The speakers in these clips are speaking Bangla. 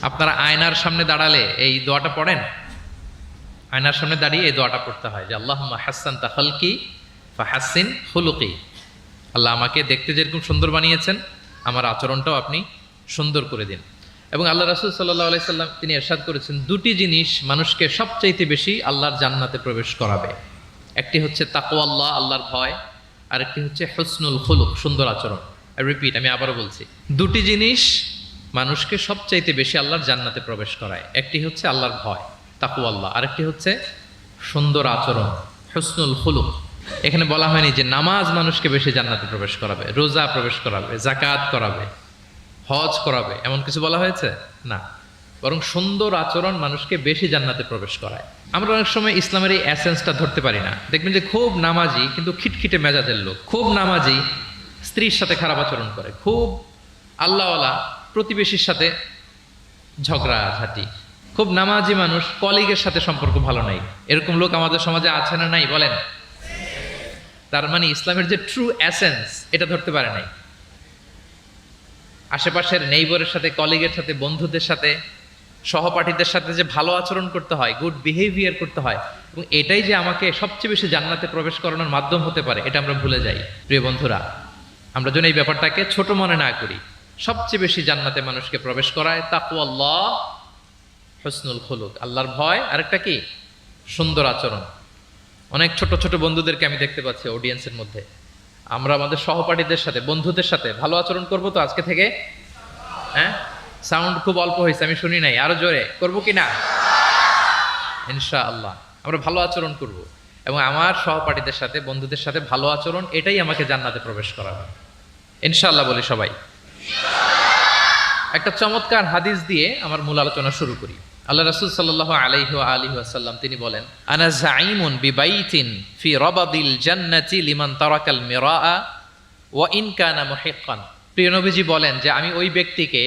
আপনারা আয়নার সামনে দাঁড়ালে এই দোয়াটা পড়েন? আয়নার সামনে দাঁড়িয়ে এই দোয়াটা পড়তে হয় যে আল্লাহুম্মা হাসসানতা খালকি ফাহাসসিন খুলুকি। আল্লাহ আমাকে দেখতে যেরকম সুন্দর বানিয়েছেন, আমার আচরণটাও আপনি সুন্দর করে দিন। এবং আল্লাহ রাসূল সাল্লাল্লাহু আলাইহি সাল্লাম তিনি ইরশাদ করেছেন, দুটি জিনিস মানুষকে সবচাইতে বেশি আল্লাহর জান্নাতে প্রবেশ করাবে। একটি হচ্ছে তাকওয়াল্লাহ, আল্লাহর ভয়, আর একটি হচ্ছে হুসনুল খুলুক, সুন্দর আচরণ। রিপিট, আমি আবারও বলছি, দুটি জিনিস মানুষকে সবচাইতে বেশি আল্লাহর জান্নাতে প্রবেশ করায়। একটি হচ্ছে আল্লাহর ভয়, তাকওয়াল্লাহ, আরেকটি হচ্ছে সুন্দর আচরণ, হুসনুল খুলুক। এখানে বলা হয়নি যে নামাজ মানুষকে বেশি জান্নাতে প্রবেশ করাবে, রোজা প্রবেশ করাবে, যাকাত করাবে, হজ করাবে, এমন কিছু বলা হয়েছে না। বরং সুন্দর আচরণ মানুষকে বেশি জান্নাতে প্রবেশ করায়। আমরা অনেক সময় ইসলামের এই এসেন্সটা ধরতে পারি না। দেখবেন যে খুব নামাজি কিন্তু খিটখিটে মেজাজের লোক, খুব নামাজি স্ত্রীর সাথে খারাপ আচরণ করে, খুব আল্লাহওয়ালা প্রতিবেশীর সাথে ঝগড়াঝাটি, খুব নামাজি মানুষ কলিগের সাথে সম্পর্ক ভালো নাই। এরকম লোক আমাদের সমাজে আছে না নাই বলেন? তার মানে ইসলামের যে ট্রু এসেন্স এটা ধরতে পারে নাই। আশেপাশের নেইবরের সাথে, কলিগের সাথে, বন্ধুদের সাথে, সহপাঠীদের সাথে যে ভালো আচরণ করতে হয়, গুড বিহেভিয়ার করতে হয়, এবং এটাই যে আমাকে সবচেয়ে বেশি জান্নাতে প্রবেশ করানোর মাধ্যম হতে পারে, এটা আমরা ভুলে যাই। প্রিয় বন্ধুরা, আমরা যেন এই ব্যাপারটাকে ছোট মনে না করি। সবচেয়ে বেশি জান্নাতে মানুষকে প্রবেশ করায় তাকওয়াল্লাহ, হুসনুল খুলুক, আল্লাহর ভয়, আরেকটা কি সুন্দর আচরণ। অনেক ছোট ছোট বন্ধুদেরকে আমি দেখতে পাচ্ছি অডিয়েন্সের মধ্যে। আমরা আমাদের সহপাঠীদের সাথে, বন্ধুদের সাথে ভালো আচরণ করব তো আজকে থেকে? হ্যাঁ, সাউন্ড খুব অল্প হয়েছে, আমি শুনি নাই, আরো জোরে করবো কি না? ইনশাআল্লাহ আমরা ভালো আচরণ করব, এবং আমার সহপাঠীদের সাথে, বন্ধুদের সাথে ভালো আচরণ, এটাই আমাকে জান্নাতে প্রবেশ করাবে ইনশাআল্লাহ। বলি সবাই। একটা চমৎকার হাদিস দিয়ে আমার মূল আলোচনা শুরু করি। আল্লাহ রাসূল সাল্লাল্লাহু আলাইহি ওয়া আলিহি ওয়াসাল্লাম তিনি বলেন, আনা যাঈমুন বিবাইতিন ফি রাবাদিল জান্নাতি লিমান তারাকাল মিরাআ ওয়া ইন কানা মুহিক্কান। প্রিয় নবীজি বলেন যে আমি ওই ব্যক্তিকে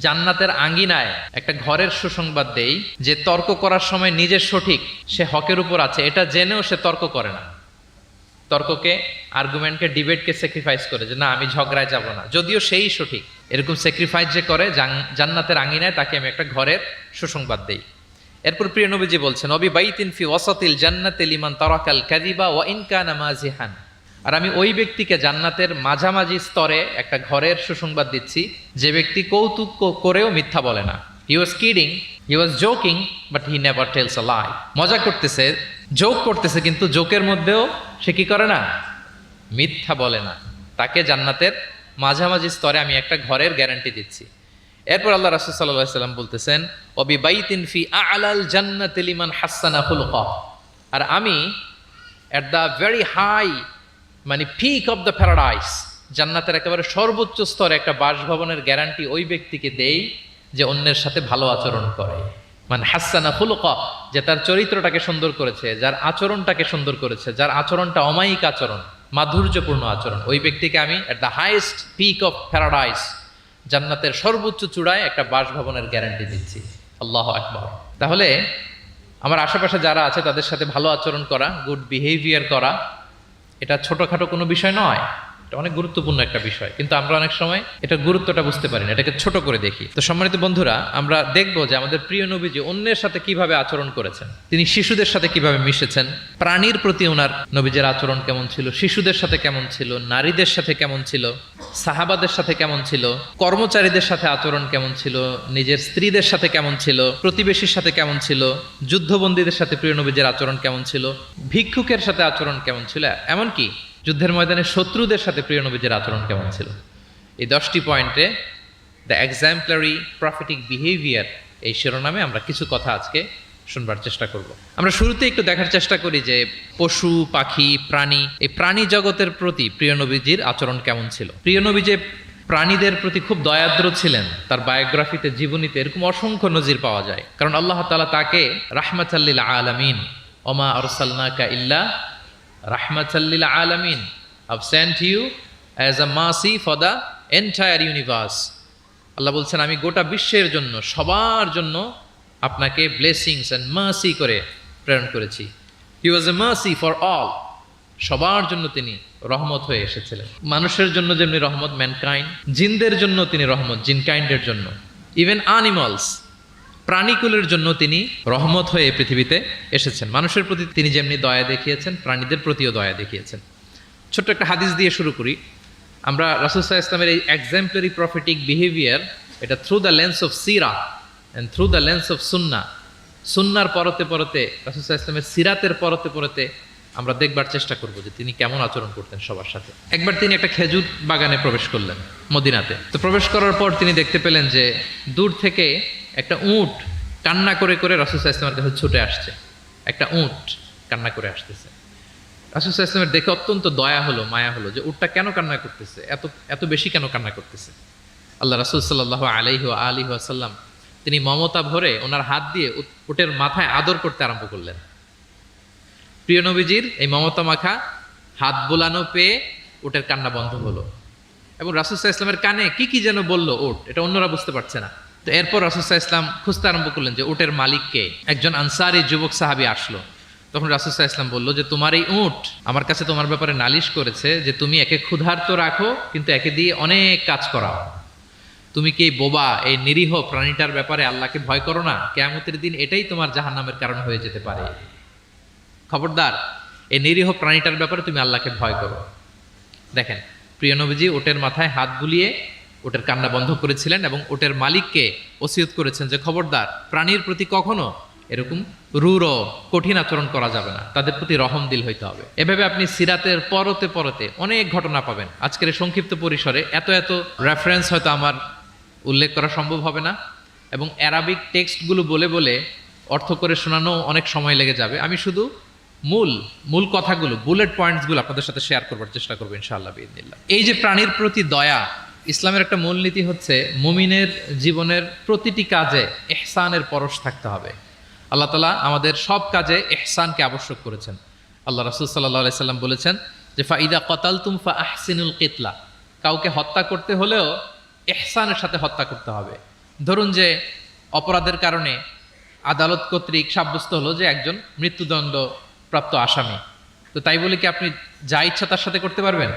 জান্নাতের আঙ্গিনায় একটা ঘরের সুসংবাদ দেই যে তর্ক করার সময় নিজের সঠিক, সে হকের উপর আছে, এটা জেনেও সে তর্ক করে না। তর্ককে, আর্গুমেন্টকে, ডিবেটকে স্যাক্রিফাইস করে যে না আমি ঝগড়ায় যাব না, যদিও সেই সঠিক। এরকম স্যাক্রিফাইস যে করে জান্নাতের আঙ্গিনায়, তাকে আমি একটা ঘরের সুসংবাদ দেই। এরপর প্রিয় নবীজি বলছেন, নবী বাইতিন ফি ওয়াসাতিল জান্নাতি লিমান তারাকাল কাযিবা ওয়া ইন কানা মাজিহান। আর আমি ওই ব্যক্তিকে জান্নাতের মাঝামাঝি স্তরে একটা ঘরের সুসংবাদ দিচ্ছি যে ব্যক্তি কৌতুক করেও মিথ্যা বলে না। He was kidding, he was joking, but he never tells a lie. মজা করতেছে, জোক করতেছে, কিন্তু জোকের মধ্যেও সে কি করে না? মিথ্যা বলে না। তাকে জান্নাতের মাঝামাঝি স্তরে আমি একটা ঘরের গ্যারান্টি দিচ্ছি। এরপর আল্লাহ রাসূল সাল্লাল্লাহু আলাইহি সাল্লাম বলতেছেন, ওয়াবি বাইতিন ফি আ'লাল জান্নাতি লিমান হাসানা খুলুকা। আর আমি এট দ্য ভেরি হাই, মানে পিক অফ দ্য প্যারাডাইস, জান্নাতের একেবারে সর্বোচ্চ স্তরে একটা বাসভবনের গ্যারান্টি ওই ব্যক্তিকে দেই যে অন্যের সাথে ভালো আচরণ করে। মানে হাসানা খুলুকা, যে তার চরিত্রটাকে সুন্দর করেছে, যার আচরণটাকে সুন্দর করেছে, যার আচরণটা অমায়িক আচরণ, মাধুর্যপূর্ণ আচরণ, ওই ব্যক্তিকে আমি at the highest peak of paradise, জান্নাতের সর্বোচ্চ চূড়ায় একটা বাসভবনের গ্যারান্টি দিচ্ছি। আল্লাহু আকবার। তাহলে আমার আশেপাশে যারা আছে তাদের সাথে ভালো আচরণ করা, গুড বিহেভিয়ার করা, এটা ছোটখাটো কোনো বিষয় নয়, এটা অনেক গুরুত্বপূর্ণ একটা বিষয়। কিন্তু আমরা অনেক সময় এটার গুরুত্বটা বুঝতে পারি না, এটাকে ছোট করে দেখি। তো সম্মানিত বন্ধুরা, আমরা দেখব যে আমাদের প্রিয় নবীজি অন্যের সাথে কিভাবে আচরণ করেছেন। তিনি শিশুদের সাথে কিভাবে মিশেছেন, প্রাণীর প্রতি ওনার নবীজের আচরণ কেমন ছিল, শিশুদের সাথে কেমন ছিল, নারীদের সাথে কেমন ছিল, সাহাবাদের সাথে কেমন ছিল, কর্মচারীদের সাথে আচরণ কেমন ছিল, নিজের স্ত্রীদের সাথে কেমন ছিল, প্রতিবেশীর সাথে কেমন ছিল, যুদ্ধবন্দীদের সাথে প্রিয় নবীজের আচরণ কেমন ছিল, ভিক্ষুকের সাথে আচরণ কেমন ছিল, এমনকি যুদ্ধের ময়দানে শত্রুদের সাথে প্রিয় নবীজের আচরণ কেমন ছিল। এই 10টি পয়েন্টে দ্য এক্সাম্পলারি প্রফেটিক বিহেভিয়ার এই শিরোনামে আমরা কিছু কথা আজকে শুনবার চেষ্টা করব। আমরা শুরুতে একটু দেখার চেষ্টা করি যে পশু, পাখি, প্রাণী, এই প্রাণী জগতের প্রতি প্রিয় নবীজির আচরণ কেমন ছিল। প্রিয় নবী যে প্রাণীদের প্রতি খুব দয়াদ্র ছিলেন, তার বায়োগ্রাফিতে, জীবনীতে এরকম অসংখ্য নজির পাওয়া যায়। কারণ আল্লাহ তাআলা তাকে রাহমাতাল লিল আলামিন, ওমা আরসালনাকা ইল্লা রাহমাতাল লিল আলামিন, I've sent you as a mercy for the entire universe। আল্লাহ বলছেন আমি গোটা বিশ্বের জন্য, সবার জন্য আপনাকে ব্লেসিংস এন্ড মার্সি করে প্রেরণ করেছি। হি ওয়াজ এ মার্সি ফর অল, সবার জন্য তিনি রহমত হয়ে এসেছিলেন। মানুষের জন্য যেমনি রহমত, ম্যানকাইন্ড, জিনদের জন্য তিনি রহমত, জিনকাইন্ডের জন্য, ইভেন অ্যানিমালস, প্রাণীকুলের জন্য তিনি রহমত হয়ে এই পৃথিবীতে এসেছেন। মানুষের প্রতি তিনি যেমনি দয়া দেখিয়েছেন, প্রাণীদের প্রতিও দয়া দেখিয়েছেন। ছোট্ট একটা হাদিস দিয়ে শুরু করি। আমরা রাসূল সাল্লাল্লাহু আলাইহি ওয়াসাল্লামের এই এক্সাম্পলারি প্রফেটিক বিহেভিয়ার, এটা through the lens of Sira and through the lens of সুন্নাহ, সুন্নার পরতে পরতে, রাসূল সাল্লাল্লাহু আলাইহি ওয়াসাল্লামের সিরাতের পরতে পরতে আমরা দেখবার চেষ্টা করব যে তিনি কেমন আচরণ করতেন সবার সাথে। একবার তিনি একটা খেজুর বাগানে প্রবেশ করলেন মদিনাতে। তো প্রবেশ করার পর তিনি দেখতে পেলেন যে দূর থেকে একটা উট কান্না করে করে রাসূল সাল্লাল্লাহু আলাইহি ওয়াসাল্লামের কাছে ছুটে আসছে। একটা উট কান্না করে আসতেছে। রাসূল সাল্লাল্লাহু আলাইহি ওয়াসাল্লামের দেখে অত্যন্ত দয়া হলো, মায়া হলো যে উটটা কেন কান্না করতেছে, এত বেশি কেন কান্না করতেছে। আল্লাহ রাসূল সাল্লাল্লাহু আলাইহি ওয়াসাল্লাম তিনি মমতা ভরে ওনার হাত দিয়ে উটের মাথায় আদর করতে আরম্ভ করলেন। প্রিয় নবীজির এই মমতা মাখা হাত বোলানো পেয়ে উটের কান্না বন্ধ হলো এবং রাসূল সাল্লাল্লাহু আলাইহি ওয়াসাল্লামের কানে কি যেন বলল উট, এটা অন্যরা বুঝতে পারছে না। তো এরপর রাসূল সাল্লাল্লাহু আলাইহি ওয়াসাল্লাম খুঁজতে আরম্ভ করলেন যে উটের মালিককে। একজন আনসারী যুবক সাহাবী আসলো। তখন রাসূল সাল্লাল্লাহু আলাইহি ওয়াসাল্লাম বলল যে তোমার এই উট আমার কাছে তোমার ব্যাপারে নালিশ করেছে যে তুমি একে ক্ষুধার্ত রাখো কিন্তু একে দিয়ে অনেক কাজ করাও। তুমি কি এই বোবা, এই নিরীহ প্রাণীটার ব্যাপারে আল্লাহকে ভয় করো না? কিয়ামতের দিন এটাই তোমার জাহান্নামের কারণ হয়ে যেতে পারে। খবরদার, এই নিরীহ প্রাণীটার ব্যাপারে তুমি আল্লাহকে ভয় করো। দেখেন, প্রিয় নবীজি ওটের মাথায় হাত বুলিয়ে ওটের কান্না বন্ধ করেছিলেন এবং ওটের মালিককে ওসিয়ত করেছেন যে খবরদার, প্রাণীর প্রতি কখনো এরকম রূঢ় কঠিন আচরণ করা যাবে না, তাদের প্রতি রহম দিল হইতে হবে। এভাবে আপনি সিরাতের পরতে পরতে অনেক ঘটনা পাবেন। আজকের এই সংক্ষিপ্ত পরিসরে এত রেফারেন্স হয়তো আমার উল্লেখ করা সম্ভব হবে না এবং অ্যারাবিক টেক্সটগুলো বলে বলে অর্থ করে শোনানো অনেক সময় লেগে যাবে। আমি শুধু মূল কথাগুলো, বুলেট পয়েন্টসগুলো আপনাদের সাথে শেয়ার করবার চেষ্টা করবো ইনশাআল্লাহ বিইذনিল্লাহ। এই যে প্রাণীর প্রতি দয়া, ইসলামের একটা মূলনীতি হচ্ছে মুমিনের জীবনের প্রতিটি কাজে ইহসানের পরশ থাকতে হবে। আল্লাহ তাআলা আমাদের সব কাজে ইহসানকে আবশ্যক করেছেন। আল্লাহ রাসূল সাল্লাল্লাহু আলাইহি সাল্লাম বলেছেন যে ফাইদা কাতালতুম ফাআহসিনুল কিতলা, কাউকে হত্যা করতে হলেও ইহসানের সাথে হত্যা করতে হবে। ধরুন যে অপরাধের কারণে আদালত কর্তৃক সাব্যস্ত হলো যে একজন মৃত্যুদণ্ড প্রাপ্ত আসামি, তো তাই বলে কি আপনি যা ইচ্ছা তার সাথে করতে পারবেন?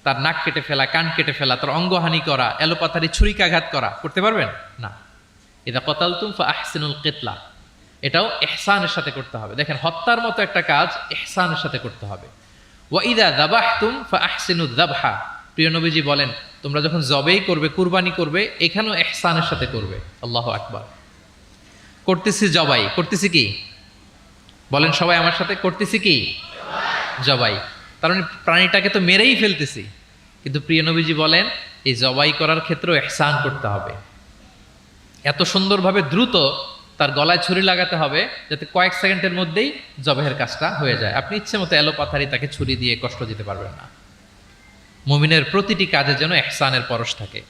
তার নাক কেটে ফেলা, কান কেটে ফেলা, তার অঙ্গহানি করা, এলোপাথারি ছুরিকাঘাত করা করতে পারবেন না। ইদা কাতালতুম ফাআহসিনুল কিতলা, এটাও ইহসানের সাথে করতে হবে। দেখেন, হত্যার মতো একটা কাজ ইহসানের সাথে করতে হবে। ওয়া ইদা যাবাহতুম ফাআহসিনুয যাবহা, প্রিয় নবীজি বলেন তোমরা যখন জবেই করবে, কুরবানি করবে, এখানেও ইহসানের সাথে করবে। আল্লাহু আকবার। করতেছি জবাই, করতেছি কি বলেন সবাই আমার সাথে, করতেছি কি জবাই। তার মানে প্রাণীটাকে তো মেরেই ফেলতেছি, কিন্তু প্রিয় নবীজি বলেন এই জবাই করার ক্ষেত্রেও ইহসান করতে হবে। এত সুন্দরভাবে দ্রুত তার গলায় ছুরি লাগাতে হবে যাতে কয়েক সেকেন্ডের মধ্যেই জবাইয়ের কাজটা হয়ে যায়। আপনি ইচ্ছে মতো এলোপাথারি তাকে ছুরি দিয়ে কষ্ট দিতে পারবেন না। মুমিনের প্রতিটি কাজে যেন ইহসানের পরশ থাকে।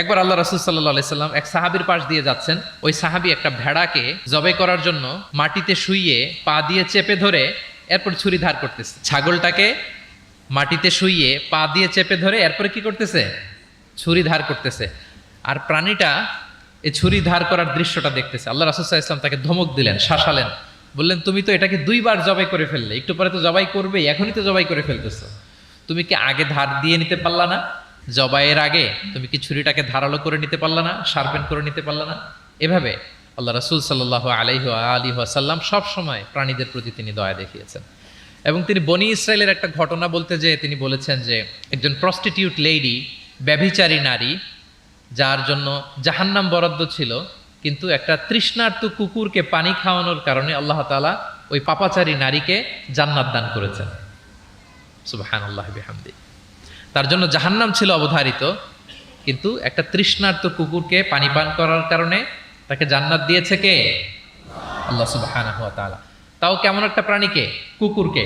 একবার আল্লাহ রাসূল সাল্লাল্লাহু আলাইহি সাল্লাম এক সাহাবীর পাশ দিয়ে যাচ্ছেন। ওই সাহাবী একটা ভেড়াকে জবাই করার জন্য মাটিতে শুইয়ে পা দিয়ে চেপে ধরে এরপর ছুরি ধার করতেছে। ছাগলটাকে মাটিতে শুইয়ে পা দিয়ে চেপে ধরে এরপরে কি করতেছে? ছুরি ধার করতেছে। আর প্রাণীটা এই ছুরি ধার করার দৃশ্যটা দেখতেছে। আল্লাহ রাসূল সাল্লাল্লাহু আলাইহি ওয়াসাল্লাম তাকে ধমক দিলেন, শাসালেন, বললেন তুমি তো এটাকে 2 বার জবাই করে ফেললে, একটু পরে তো জবাই করবেই, এখনই তো জবাই করে ফেলতেছো। তুমি কি আগে ধার দিয়ে নিতে পারলা না? জবাইয়ের আগে তুমি কি ছুরিটাকে ধারালো করে নিতে পারলা না? শার্পেন করে নিতে পারলা না? এভাবে আল্লাহ রাসূল সাল্লাল্লাহু আলাইহি ওয়াসাল্লাম সব সময় প্রাণীদের প্রতি তিনি দয়া দেখিয়েছেন। এবং তিনি বনি ইসরায়েলের একটা ঘটনা বলতে যেয়ে তিনি বলেছেন যে একজন প্রস্টিটিউট লেডি, ব্যভিচারী নারী, যার জন্য জাহান্নাম বরাদ্দ ছিল, কিন্তু একটা তৃষ্ণার্ত কুকুরকে পানি খাওয়ানোর কারণে আল্লাহ তাআলা ওই পাপাচারী নারীকে জান্নাত দান করেছেন। সুবহানাল্লাহি বিহামদি। তার জন্য জাহান্নাম ছিল অবধারিত, কিন্তু একটা তৃষ্ণার্ত কুকুরকে পানি পান করার কারণে তাকে জান্নাত দিয়েছে কে? আল্লাহ সুবহানাহু ওয়া তাআলা। তাও কেমন একটা প্রাণীকে? কুকুরকে।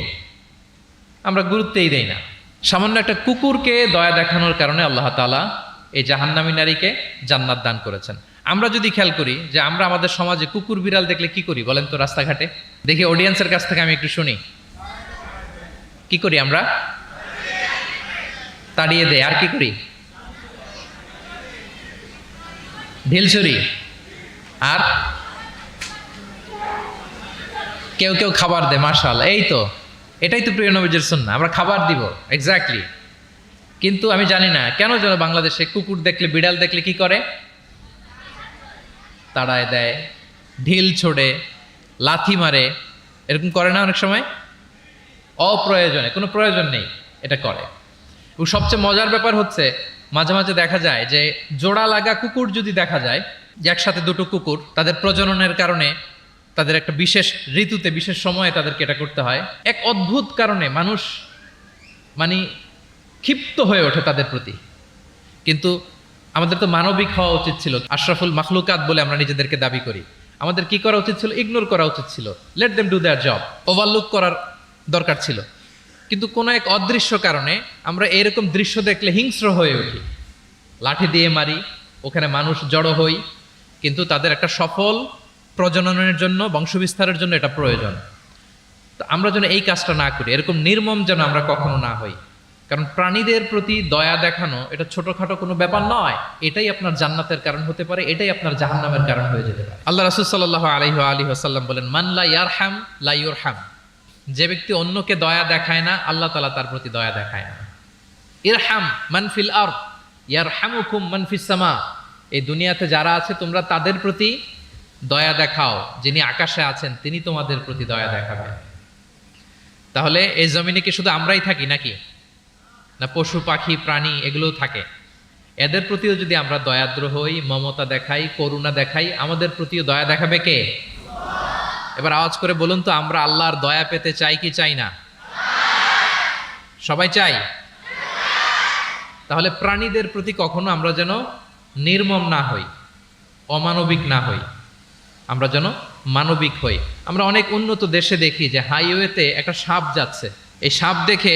আমরা গুরুত্বই দেই না। সামান্য একটা কুকুরকে দয়া দেখানোর কারণে আল্লাহ তাআলা এই জাহান্নামী নারীকে জান্নাত দান করেছেন। আমরা যদি খেয়াল করি যে আমরা আমাদের সমাজে কুকুর বিড়াল দেখলে কি করি বলেন তো? রাস্তাঘাটে দেখি, অডিয়েন্সের কাছ থেকে আমি একটু শুনি, কি করি আমরা? তাড়িয়ে দেয়। আর কি করি? ঢিল ছুরি। আর কেউ কেউ খাবার দেয়। মাশাআল্লাহ, এই তো, এটাই তো প্রিয় নবীজির সুন্নাহ, আমরা খাবার দিব। এক্স্যাক্টলি। কিন্তু আমি জানি না কেন যেন বাংলাদেশে কুকুর দেখলে, বিড়াল দেখলে কি করে? তাড়ায় দেয়, ঢিল ছোড়ে, লাথি মারে, এরকম করে না অনেক সময়? অপ্রয়োজনে, কোনো প্রয়োজন নেই এটা করে। এবং সবচেয়ে মজার ব্যাপার হচ্ছে মাঝে মাঝে দেখা যায় যে জোড়া লাগা কুকুর যদি দেখা যায়, যে একসাথে দুটো কুকুর তাদের প্রজননের কারণে তাদের একটা বিশেষ ঋতুতে বিশেষ সময়ে তাদেরকে এটা করতে হয়, এক অদ্ভুত কারণে মানুষ মানে ক্ষিপ্ত হয়ে ওঠে তাদের প্রতি। কিন্তু আমাদের তো মানবিক হওয়া উচিত ছিল, আশরাফুল মাখলুকাত বলে আমরা নিজেদেরকে দাবি করি। আমাদের কি করা উচিত ছিল? ইগনোর করা উচিত ছিল, let them do there job, overlook করার দরকার ছিল। কিন্তু কোনো এক অদৃশ্য কারণে আমরা এরকম দৃশ্য দেখলে হিংস্র হয়ে উঠি, লাঠি দিয়ে মারি, ওখানে মানুষ জড়ো হই। কিন্তু তাদের একটা সফল প্রজননের জন্য, বংশবিস্তারের জন্য এটা প্রয়োজন। তো আমরা যেন এই কাজটা না করি, এরকম নির্মম যেন আমরা কখনো না হই। কারণ প্রাণীদের প্রতি দয়া দেখানো এটা ছোটখাটো কোনো ব্যাপার নয়, এটাই আপনার জান্নাতের কারণ হতে পারে, এটাই আপনার জাহান্নামের কারণ হয়ে যেতে পারে। আল্লাহ রাসূল সাল্লাল্লাহু আলাইহি ওয়াসাল্লাম বলেন, মান লা ইয়ারহাম লা ইউরহাম। যে ব্যক্তি অন্যকে দয়া দেখায় না, আল্লাহ তাআলা তার প্রতি দয়া দেখায় না। ইরহাম মান ফিল আরদ ইয়ারহামুকুম মান ফিস সামা। এই দুনিয়াতে যারা আছে তোমরা তাদের প্রতি দয়া দেখাও, যিনি আকাশে আছেন তিনি তোমাদের প্রতি দয়া দেখাবেন। তাহলে এই জমিনে কি শুধু আমরাই থাকি নাকি? না পশু পাখি প্রাণী এগুলোও থাকে? এদের প্রতিও যদি আমরা দয়াদ্র হই, মমতা দেখাই, করুণা দেখাই, আমাদের প্রতিও দয়া দেখাবে কে? এবার আওয়াজ করে বলুন তো, আমরা আল্লাহর দয়া পেতে চাই কি চাই না? সবাই চাই। তাহলে প্রাণীদের প্রতি কখনো আমরা যেন নির্মম না হই, অমানবিক না হই, আমরা যেন মানবিক হই। আমরা অনেক উন্নত দেশে দেখি যে হাইওয়েতে একটা সাপ যাচ্ছে, এই সাপ দেখে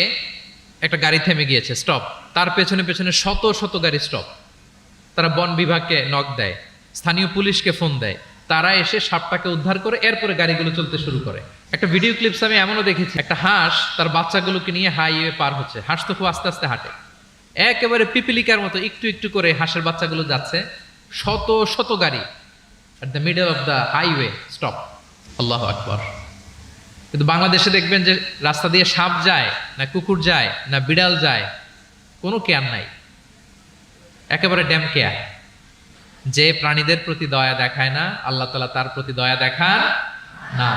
একটা গাড়ি থেমে গিয়েছে, স্টপ, তার পেছনে পেছনে শত শত গাড়ি স্টপ। তারা বন বিভাগকে নক দেয়, স্থানীয় পুলিশকে ফোন দেয়, তারা এসে সাপটাকে উদ্ধার করে এরপরে গাড়িগুলো চলতে শুরু করে। একটা ভিডিও ক্লিপস আমি এমনও দেখেছি, একটা হাঁস তার বাচ্চাগুলোকে নিয়ে হাইওয়ে পার হচ্ছে, হাঁস তো খুব আস্তে আস্তে হাঁটে, একেবারে পিপিলিকার মতো একটু একটু করে হাঁসের বাচ্চাগুলো যাচ্ছে, শত শত গাড়ি at the middle of the highway stop. আল্লাহু আকবার। কিন্তু বাংলাদেশে দেখবেন যে রাস্তা দিয়ে সাপ যায় না, কুকুর যায় না, বিড়াল যায়, কোনো কেয়ার নাই, একেবারে ড্যাম কেয়ার। যে প্রাণীদের প্রতি দয়া দেখায় না, আল্লাহ তাআলা তার প্রতি দয়া দেখান না।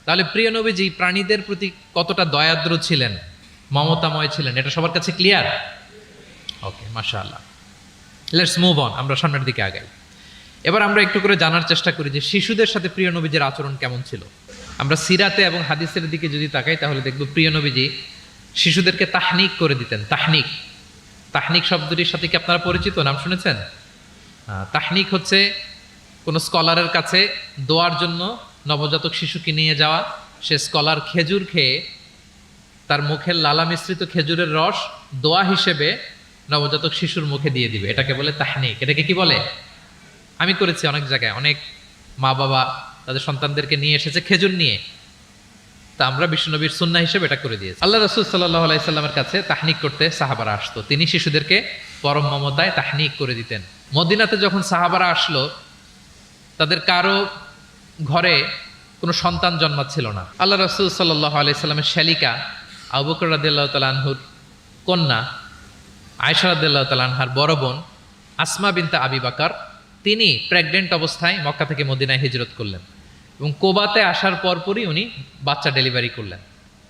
তাহলে প্রিয় নবীজি প্রাণীদের প্রতি কতটা দয়াদ্র ছিলেন, মমতাময় ছিলেন, এটা সবার কাছে ক্লিয়ার? ওকে, মাশাআল্লাহ। লেটস মুভ অন, আমরা সামনের দিকে আগাই। এবার আমরা একটু করে জানার চেষ্টা করি যে শিশুদের সাথে প্রিয় নবীজির আচরণ কেমন ছিল। আমরা সিরাতে এবং হাদিসের দিকে যদি তাকাই তাহলে দেখব প্রিয় নবীজি শিশুদেরকে তাহনিক করে দিতেন। তাহনিক, তাহনিক শব্দটির সাথে কি আপনারা পরিচিত? নাম শুনেছেন? তাহনিক হচ্ছে কোনো স্কলারের কাছে দোয়ার জন্য নবজাতক শিশুকে নিয়ে যাওয়া, সে স্কলার খেজুর খেয়ে তার মুখের লালা মিশ্রিত খেজুরের রস দোয়া হিসেবে নবজাতক শিশুর মুখে দিয়ে দিবে, এটাকে বলে তাহনিক। এটাকে কি বলে? আমি করেছি অনেক জায়গায়, অনেক মা বাবা তাদের সন্তানদেরকে নিয়ে এসেছে খেজুর নিয়ে, তা আমরা বিশ্বনবীর সুন্নাহ হিসেবে এটা করে দিয়েছি। আল্লাহ রাসূল সাল্লাল্লাহু আলাইহি সাল্লামের কাছে তাহনিক করতে সাহাবারা আসতো, তিনি শিশুদেরকে পরম মমতায় তাহনিক করে দিতেন। মদিনাতে যখন সাহাবারা আসলো, তাদের কারো ঘরে কোনো সন্তান জন্মাচ্ছিল না। আল্লাহ রাসূল সাল্লাল্লাহু আলাইহি সাল্লামের শ্যালিকা আবু বকর রাদিয়াল্লাহু তাআলা আনহুর কন্যা আয়েশা রাদিয়াল্লাহু তাআলা আনহার বড় বোন আসমা বিনতে আবি বকর, তিনি প্রেগনেন্ট অবস্থায় মক্কা থেকে মদিনায় হিজরত করলেন এবং কোবাতে আসার পরপরই উনি বাচ্চা ডেলিভারি করলেন,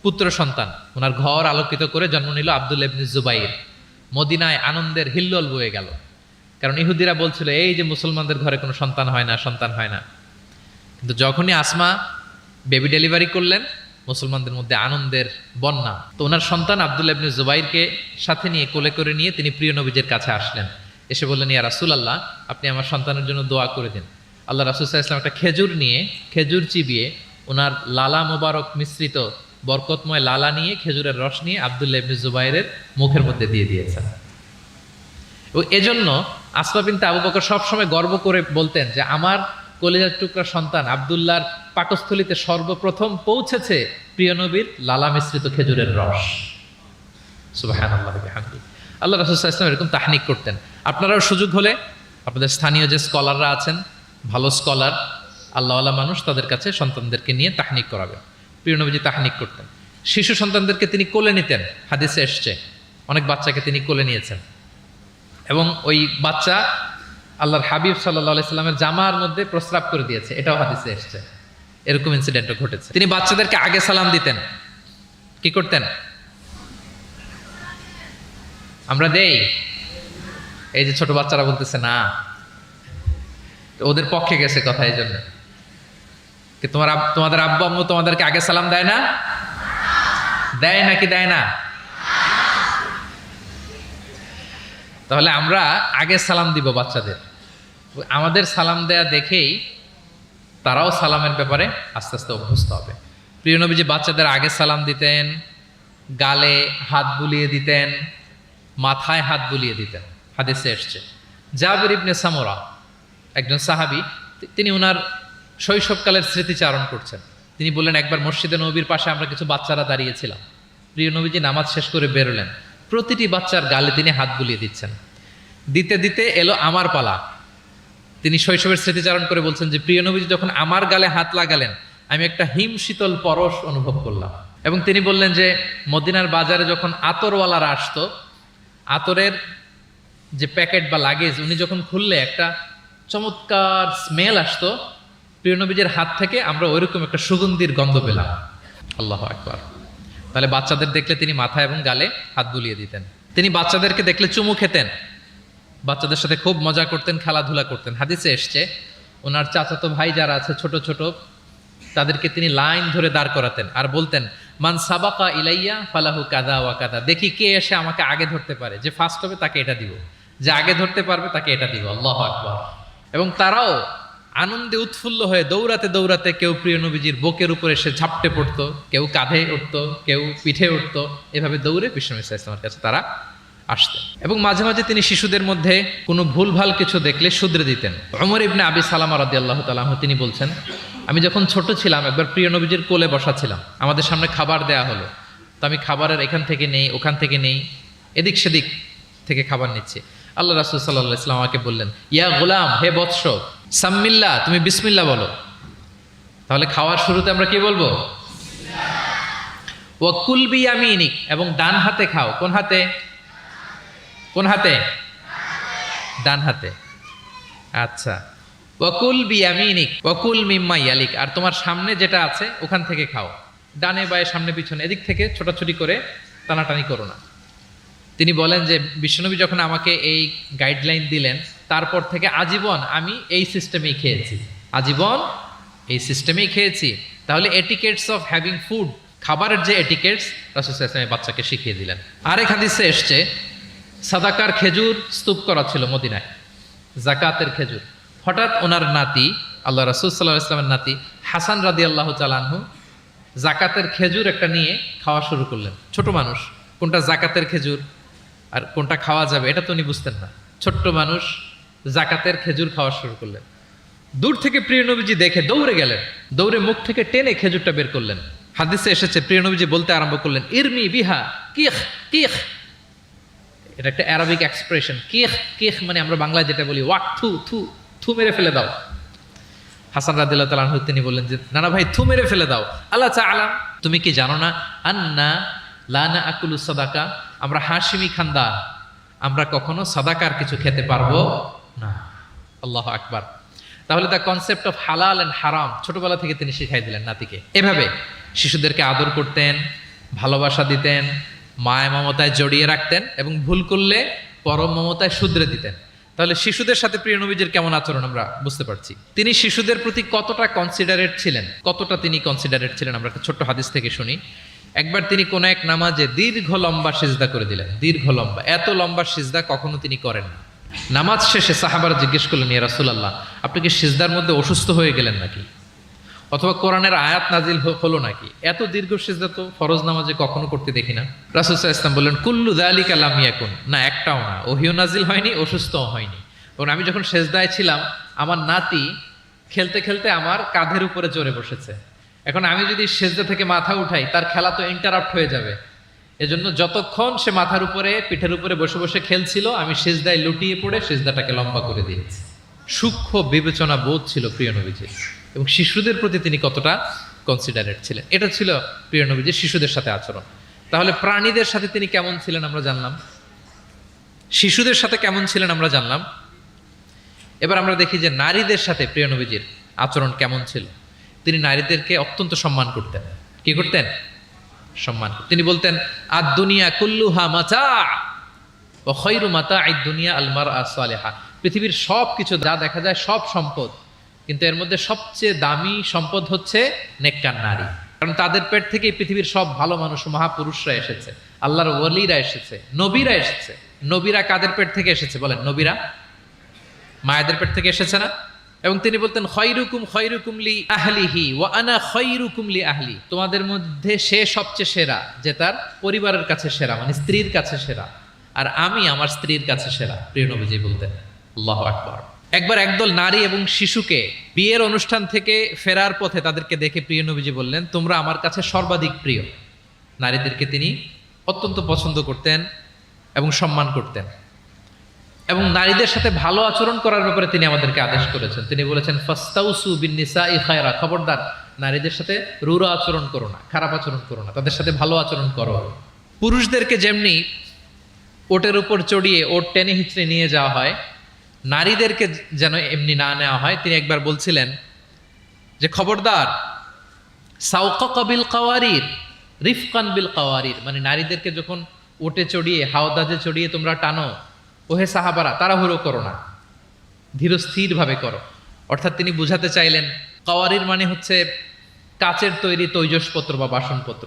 পুত্র সন্তান। ওনার ঘর আলোকিত করে জন্ম নিল আব্দুল্লাহ ইবনে জুবাইর। মদিনায় আনন্দের হিল্লোল বয়ে গেল, কারণ ইহুদিরা বলছিল এই যে মুসলমানদের ঘরে কোনো সন্তান হয় না, সন্তান হয় না। কিন্তু যখনই আসমা বেবি ডেলিভারি করলেন, মুসলমানদের মধ্যে আনন্দের বন্যা। তো ওনার সন্তান আব্দুল্লাহ ইবনে জুবাইরকে সাথে নিয়ে কোলে করে নিয়ে তিনি প্রিয় নবীজের কাছে আসলেন, এসে বললেন, ইয়া রাসূলুল্লাহ, আপনি আমার সন্তানের জন্য দোয়া করে দিন। আল্লাহ রাসূল সাল্লাল্লাহু আলাইহি ওয়াসাল্লাম একটা খেজুর নিয়ে, খেজুর চিবিয়ে ওনার লালা মোবারক মিশ্রিত বরকতময় লালা নিয়ে, খেজুরের রস নিয়ে আব্দুল্লাহ ইবনে জুবাইরের মুখের মধ্যে দিয়ে দিয়েছেন। এবং এজন্য আসমা বিনতে আবু বকর সবসময় গর্ব করে বলতেন যে আমার কলিজার টুকরা সন্তান আব্দুল্লাহর পাকস্থলিতে সর্বপ্রথম পৌঁছেছে প্রিয় নবীর লালা মিশ্রিত খেজুরের রস। সুবহানাল্লাহ ওয়া বিহামদিহি। আল্লাহ রাসূল সাল্লাল্লাহু আলাইহি ওয়াসাল্লাম এরকম তাহনিক করতেন। আপনারাও সুযোগ হলে আপনাদের স্থানীয় যে স্কলাররা আছেন, ভালো স্কলার, আল্লাহওয়ালা মানুষ, তাদের কাছে সন্তানদেরকে নিয়ে তাহনিক করাবেন। প্রিয় নবীজি তাহনিক করতেন। শিশু সন্তানদেরকে তিনি কোলে নিতেন, হাদিসে এসছে অনেক বাচ্চাকে তিনি কোলে নিয়েছেন এবং ওই বাচ্চা আল্লাহর হাবিব সাল্লাল্লাহু আলাইহি সাল্লামের জামার মধ্যে প্রস্রাব করে দিয়েছে, এটাও হাদিসে এসেছে। এরকম ইনসিডেন্টও ঘটেছে। তিনি বাচ্চাদেরকে আগে সালাম দিতেন। কি করতেন? আমরা দেই, এই যে ছোট বাচ্চারা বলতেছে না, ওদের পক্ষে গেছে কথা, এই জন্য কি তোমাদের আব্বু আম্মু তোমাদেরকে আগে সালাম দেয় না? দেয় নাকি দেয় না? তাহলে আমরা আগে সালাম দিব বাচ্চাদের। আমাদের সালাম দেয়া দেখেই তারাও সালামের ব্যাপারে আস্তে আস্তে অভ্যস্ত হবে। প্রিয় নবীজি বাচ্চাদের আগে সালাম দিতেন, গালে হাত বুলিয়ে দিতেন, মাথায় হাত বুলিয়ে দিতেন। হাদিসে এসছে। জাবির ইবনে সামুরা একজন সাহাবী, তিনি ওনার শৈশবকালের স্মৃতিচারণ করছেন। তিনি বললেন, একবার মসজিদে নবীর পাশে আমরা কিছু বাচ্চারা দাঁড়িয়েছিলাম। প্রিয় নবীজি নামাজ শেষ করে বেরোলেন, প্রতিটি বাচ্চার গালে তিনি হাত বুলিয়ে দিচ্ছেন। দিতে দিতে এলো আমার পালা। তিনি শৈশবের স্মৃতিচারণ করে বলছেন যে প্রিয় নবীজি যখন আমার গালে হাত লাগালেন, আমি একটা হিম শীতল পরশ অনুভব করলাম। এবং তিনি বললেন যে মদিনার বাজারে যখন আতরওয়ালারা আসতো, আতরের যে প্যাকেট বা লাগেজ উনি যখন খুললে একটা চমৎকার স্মেল আসতো, প্রিয় নবীজির হাত থেকে আমরা ওইরকম একটা সুগন্ধির গন্ধ পেলাম। আল্লাহু আকবার। তাহলে বাচ্চাদের দেখলে তিনি মাথা এবং গালে হাত বুলিয়ে দিতেন। তিনি বাচ্চাদেরকে দেখলে চুমু খেতেন, বাচ্চাদের সাথে খুব মজা করতেন, খেলাধুলা করতেন। হাদিসে এসছে ওনার চাচাতো ভাই যারা আছে ছোট ছোট, তাদেরকে তিনি লাইন ধরে দাঁড় করাতেন আর বলতেন, মান সাবাকা ইলাইয়া ফালাহু কাদা ওয়া কাদা। দেখি কে এসে আমাকে আগে ধরতে পারে, যে ফার্স্ট হবে তাকে এটা দিব, যে আগে ধরতে পারবে তাকে এটা দিব। আল্লাহু আকবার। এবং তারাও আনন্দে উৎফুল্ল হয়ে দৌড়াতে দৌড়াতে কেউ প্রিয় নবীজির বুকের উপরে এসে ঝাপটে পড়তো, কেউ কাঁধে উঠতো, কেউ পিঠে উঠতো, এভাবে দৌড়ে বিশ্বনবী সাল্লাল্লাহু আলাইহি ওয়াসাল্লামের কাছে তারা আসতেন। এবং মাঝে মাঝে তিনি শিশুদের মধ্যে কোনো ভুলভাল কিছু দেখলে শুধরে দিতেন। ওমর ইবনে আবি সালামা রাদিয়াল্লাহু তাআলা আনহু তিনি বলছেন, আমি যখন ছোট ছিলাম একবার প্রিয় নবীজির কোলে বসা ছিলাম, আমাদের সামনে খাবার দেয়া হলো, তো আমি খাবারের এখান থেকে নেই ওখান থেকে নেই, এদিক সেদিক থেকে খাবার নিচ্ছি। আল্লাহ রাসূল সাল্লাল্লাহু আলাইহি ওয়াসাল্লাম আমাকে বললেন, ইয়া গোলাম, হে বৎস, সাম্মিল্লাহ, তুমি বিসমিল্লাহ বলো। তাহলে খাওয়ার শুরুতে আমরা কি বলবো? ওয়া কুল বিয়ামিনিক, এবং ডান হাতে খাও। কোন হাতে? কোন হাতে? ডান হাতে। আচ্ছা। ওয়াকুল বিয়ামিনিক ওয়াকুল মিম্মা ইয়ালিক, আর তোমার সামনে যেটা আছে ওখান থেকে খাও। ডানে বায়ে সামনে পিছনে এদিক থেকে ছোটাছুটি করে টানাটানি করো না। তিনি বলেন যে বিশ্বনবী যখন আমাকে এই গাইডলাইন দিলেন, তারপর থেকে আজীবন আমি এই সিস্টেমেই খেয়েছি, আজীবন এই সিস্টেমেই খেয়েছি। তাহলে এটিকেটস অফ হ্যাভিং ফুড, খাবারের যে এটিকেটস রাসূল সাল্লাল্লাহু আলাইহি ওয়াসাল্লাম বাচ্চাকে শিখিয়ে দিলেন। আরেক হাদিসে এসছে সাদাকার খেজুর স্তূপ করা ছিল মদিনায়, জাকাতের খেজুর। হঠাৎ ওনার নাতি, আল্লাহ রাসূল সাল্লাল্লাহু আলাইহি ওয়াসাল্লামের নাতি হাসান রাদিয়াল্লাহু তাআলা আনহু জাকাতের খেজুর একটা নিয়ে খাওয়া শুরু করলেন। ছোট মানুষ, কোনটা জাকাতের খেজুর আর কোনটা খাওয়া যাবে এটা তো উনি বুঝতেন না। ছোট্ট মানুষ জাকাতের খেজুর খাওয়া শুরু করলেন। দূর থেকে প্রিয় নবীজি দেখে দৌড়ে গেলেন, দৌড়ে মুখ থেকে টেনে খেজুরটা বের করলেন। হাদিসে এসেছে প্রিয় নবীজি বলতে আরম্ভ করলেন, ইরমি বিহা কিখ কিখ। এটা একটা অ্যারাবিক এক্সপ্রেশন। কিখ কিখ মানে আমরা বাংলায় যেটা বলি ওয়াক, থু থু, থু মেরে ফেলে দাও। হাসান রাদিয়াল্লাহু তাআলা আনহু তিনি বললেন যে নানা ভাই, থু মেরে ফেলে দাও। আল্লাহ তাআলা, তুমি কি জানো না আন্না লা নাআকুলু সাদাকা, আমরা হাশিমি খানদান, আমরা কখনো সাদাকার কিছু খেতে পারবো না। আল্লাহু আকবার। তাহলে দ্য কনসেপ্ট অফ হালাল এন্ড হারাম ছোটবেলা থেকে তিনি শিখাই দিলেন নাতিকে। এভাবে শিশুদেরকে আদর করতেন, ভালোবাসা দিতেন, মায়া মমতায় জড়িয়ে রাখতেন এবং ভুল করলে পরম মমতায় শুধরে দিতেন। তাহলে শিশুদের সাথে প্রিয় নবীজির কেমন আচরণ আমরা বুঝতে পারছি। তিনি শিশুদের প্রতি কতটা কনসিডারেট ছিলেন, কতটা তিনি কনসিডারেট ছিলেন আমরা একটা ছোট্ট হাদিস থেকে শুনি। একবার তিনি কোন এক নামাজে দীর্ঘ লম্বা সিজদা করে দিলেন, দীর্ঘ লম্বা, এত লম্বা সিজদা কখনো তিনি করেন না। নামাজ শেষে সাহাবারা জিজ্ঞেস করলেন, ইয়া রাসূলুল্লাহ, আপনি কি সিজদার মধ্যে অসুস্থ হয়ে গেলেন নাকি, অথবা কোরআনের আয়াত নাজিল হলো নাকি? এত দীর্ঘ সিজদা তো ফরজ নামাজে কখনো করতে দেখি না। রাসূল সাল্লাল্লাহু আলাইহি ওয়াসাল্লাম বললেন, কুল্লু যালিকা লাম ইয়াকুন, না একটাও না, ওহিও নাজিল হয়নি, অসুস্থও হয়নি। এবং আমি যখন সিজদায় ছিলাম, আমার নাতি খেলতে খেলতে আমার কাঁধের উপরে চড়ে বসেছে। এখন আমি যদি সিজদা থেকে মাথা উঠাই, তার খেলা তো ইন্টারাপ্ট হয়ে যাবে। এজন্য যতক্ষণ সে মাথার উপরে পিঠের উপরে বসে বসে খেলছিল, আমি সিজদায় লুটিয়ে পড়ে সিজদাটাকে লম্বা করে দিয়েছি। সূক্ষ্ম বিবেচনা বোধ ছিল প্রিয় নবীজির, এবং শিশুদের প্রতি তিনি কতটা কনসিডারেট ছিলেন, এটা ছিল প্রিয় নবীজির শিশুদের সাথে আচরণ। তাহলে প্রাণীদের সাথে তিনি কেমন ছিলেন আমরা জানলাম, শিশুদের সাথে কেমন ছিলেন আমরা জানলাম। এবার আমরা দেখি যে নারীদের সাথে প্রিয় নবীজির আচরণ কেমন ছিল। তিনি নারীদেরকে অত্যন্ত সম্মান করতেন। কি করতেন? সম্মান। তিনি বলতেন আদ দুনিয়া কুল্লুহা মাতা ওয়া খায়রু মাতা'আদ দুনিয়া আল মারআ সালিহা। পৃথিবীর সব কিছু যা দেখা যায় সব সম্পদ, কিন্তু এর মধ্যে সবচেয়ে দামি সম্পদ হচ্ছে নেককার নারী। কারণ তাদের পেট থেকেই পৃথিবীর সব ভালো মানুষ, মহাপুরুষরা এসেছে, আল্লাহর ওয়ালিরা এসেছে, নবীরা এসেছে। নবীরা কাদের পেট থেকে এসেছে বলেন? নবীরা মায়েদের পেট থেকে এসেছে না? এবং তিনি বলতেন খায়রুকুম খায়রুকুম লি আহলিহি ওয়া আনা খায়রুকুম লি আহলি। তোমাদের মধ্যে সে সবচেয়ে সেরা যে তার পরিবারের কাছে সেরা, মানে স্ত্রীর কাছে সেরা, আর আমি আমার স্ত্রীর কাছে সেরা। প্রিয় নবীজি বলতেন। আল্লাহু আকবার। একবার একদল নারী এবং শিশুকে বিয়ের অনুষ্ঠান থেকে ফেরার পথে তাদেরকে দেখে প্রিয় নবীজি বললেন, তোমরা আমার কাছে সর্বাধিক প্রিয়। নারীদেরকে তিনি অত্যন্ত পছন্দ করতেন এবং সম্মান করতেন, এবং নারীদের সাথে ভালো আচরণ করার ব্যাপারে তিনি আমাদেরকে আদেশ করেছেন। তিনি বলেছেন ফাস্তাউসু বিন্নিসাই খায়রা, খবরদার নারীদের সাথে রূঢ় আচরণ করো না, খারাপ আচরণ করো না, তাদের সাথে ভালো আচরণ করো। পুরুষদেরকে যেমনি ওটের উপর চড়িয়ে ওট টেনে হিচড়ে নিয়ে যাওয়া হয়, নারীদেরকে যেন এমনি না নেওয়া হয়। তিনি একবার বলছিলেন যে খবরদার সাওকাকা বিল কাওয়ারির রিফকান বিল কাওয়ারির, মানে নারীদেরকে যখন ওটে চড়িয়ে হাওদাজে চড়িয়ে তোমরা টানো, ওহে সাহাবারা তাড়াহুড়ো করো না, ধীরস্থির ভাবে করো। অর্থাৎ তিনি বুঝাতে চাইলেন কাওয়ারির মানে হচ্ছে কাচের তৈরি তৈজসপত্র বা বাসনপত্র।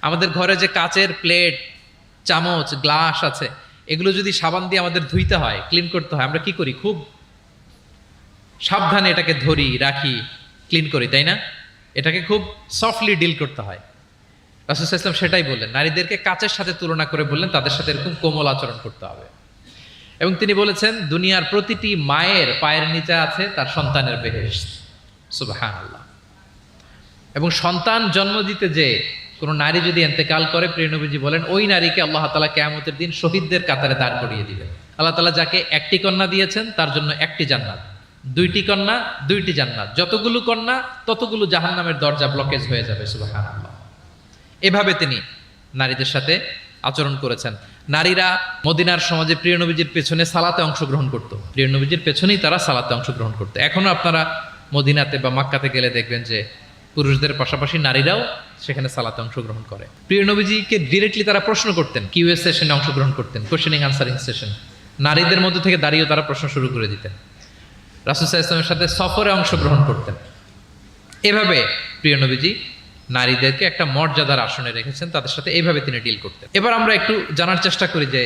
আমাদের ঘরে যে কাচের প্লেট, চামচ, গ্লাস আছে, এগুলো যদি সাবান দিয়ে আমাদের ধুইতে হয়, ক্লিন করতে হয়, আমরা কি করি? খুব সাবধানে এটাকে ধরি, রাখি, ক্লিন করি, তাই না? এটাকে খুব সফটলি ডিল করতে হয়। রাসূল সাল্লাল্লাহু আলাইহি ওয়াসাল্লাম সেটাই বললেন, নারীদেরকে কাচের সাথে তুলনা করে বললেন তাদের সাথে এরকম কোমল আচরণ করতে হবে। এবং তিনি বলেছেন দুনিয়ার প্রতিটি মায়ের পায়ের নিচে আছে তার সন্তানের বেহেশত। সুবহানাল্লাহ। এবং সন্তান জন্ম দিতে যে কোনো নারী যদি ইন্তেকাল করে, প্রিয় নবীজি বলেন ওই নারীকে আল্লাহ তাআলা কিয়ামতের দিন শহীদদের কাতারে দাঁড় করিয়ে দিবেন। আল্লাহ তাআলা যাকে একটি কন্যা দিয়েছেন তার জন্য একটি জান্নাত, দুইটি কন্যা দুইটি জান্নাত, যতগুলো কন্যা ততগুলো জাহান্নামের দরজা ব্লকেজ হয়ে যাবে। সুবহানাল্লাহ। এভাবে তিনি নারীদের সাথে আচরণ করেছেন। নারীরা মদিনার সমাজে প্রিয় নবীজির পেছনে সালাতে অংশগ্রহণ করত। প্রিয় নবীজির পেছনেই তারা সালাতে অংশগ্রহণ করত। এখনো আপনারা মদিনাতে বা মক্কাতে গেলে দেখবেন যে পুরুষদের পাশাপাশি নারীরাও সেখানে সালাতে অংশগ্রহণ করে। প্রিয় নবীজিকে ডিরেক্টলি তারা প্রশ্ন করতেন, কিউএস সেশনে অংশগ্রহণ করতেন, কোশ্চেনিং আনসারিং সেশন। নারীদের মধ্যে থেকে দাঁড়িয়েও তারা প্রশ্ন শুরু করে দিতেন। রাসূল সাল্লাল্লাহু আলাইহি ওয়াসাল্লামের সাথে সফরে অংশগ্রহণ করতেন। এভাবে প্রিয় নবীজি নারীদেরকে একটা মর্যাদার আসনে রেখেছেন, তাদের সাথে এইভাবে তিনি ডিল করতেন। এবার আমরা একটু জানার চেষ্টা করি যে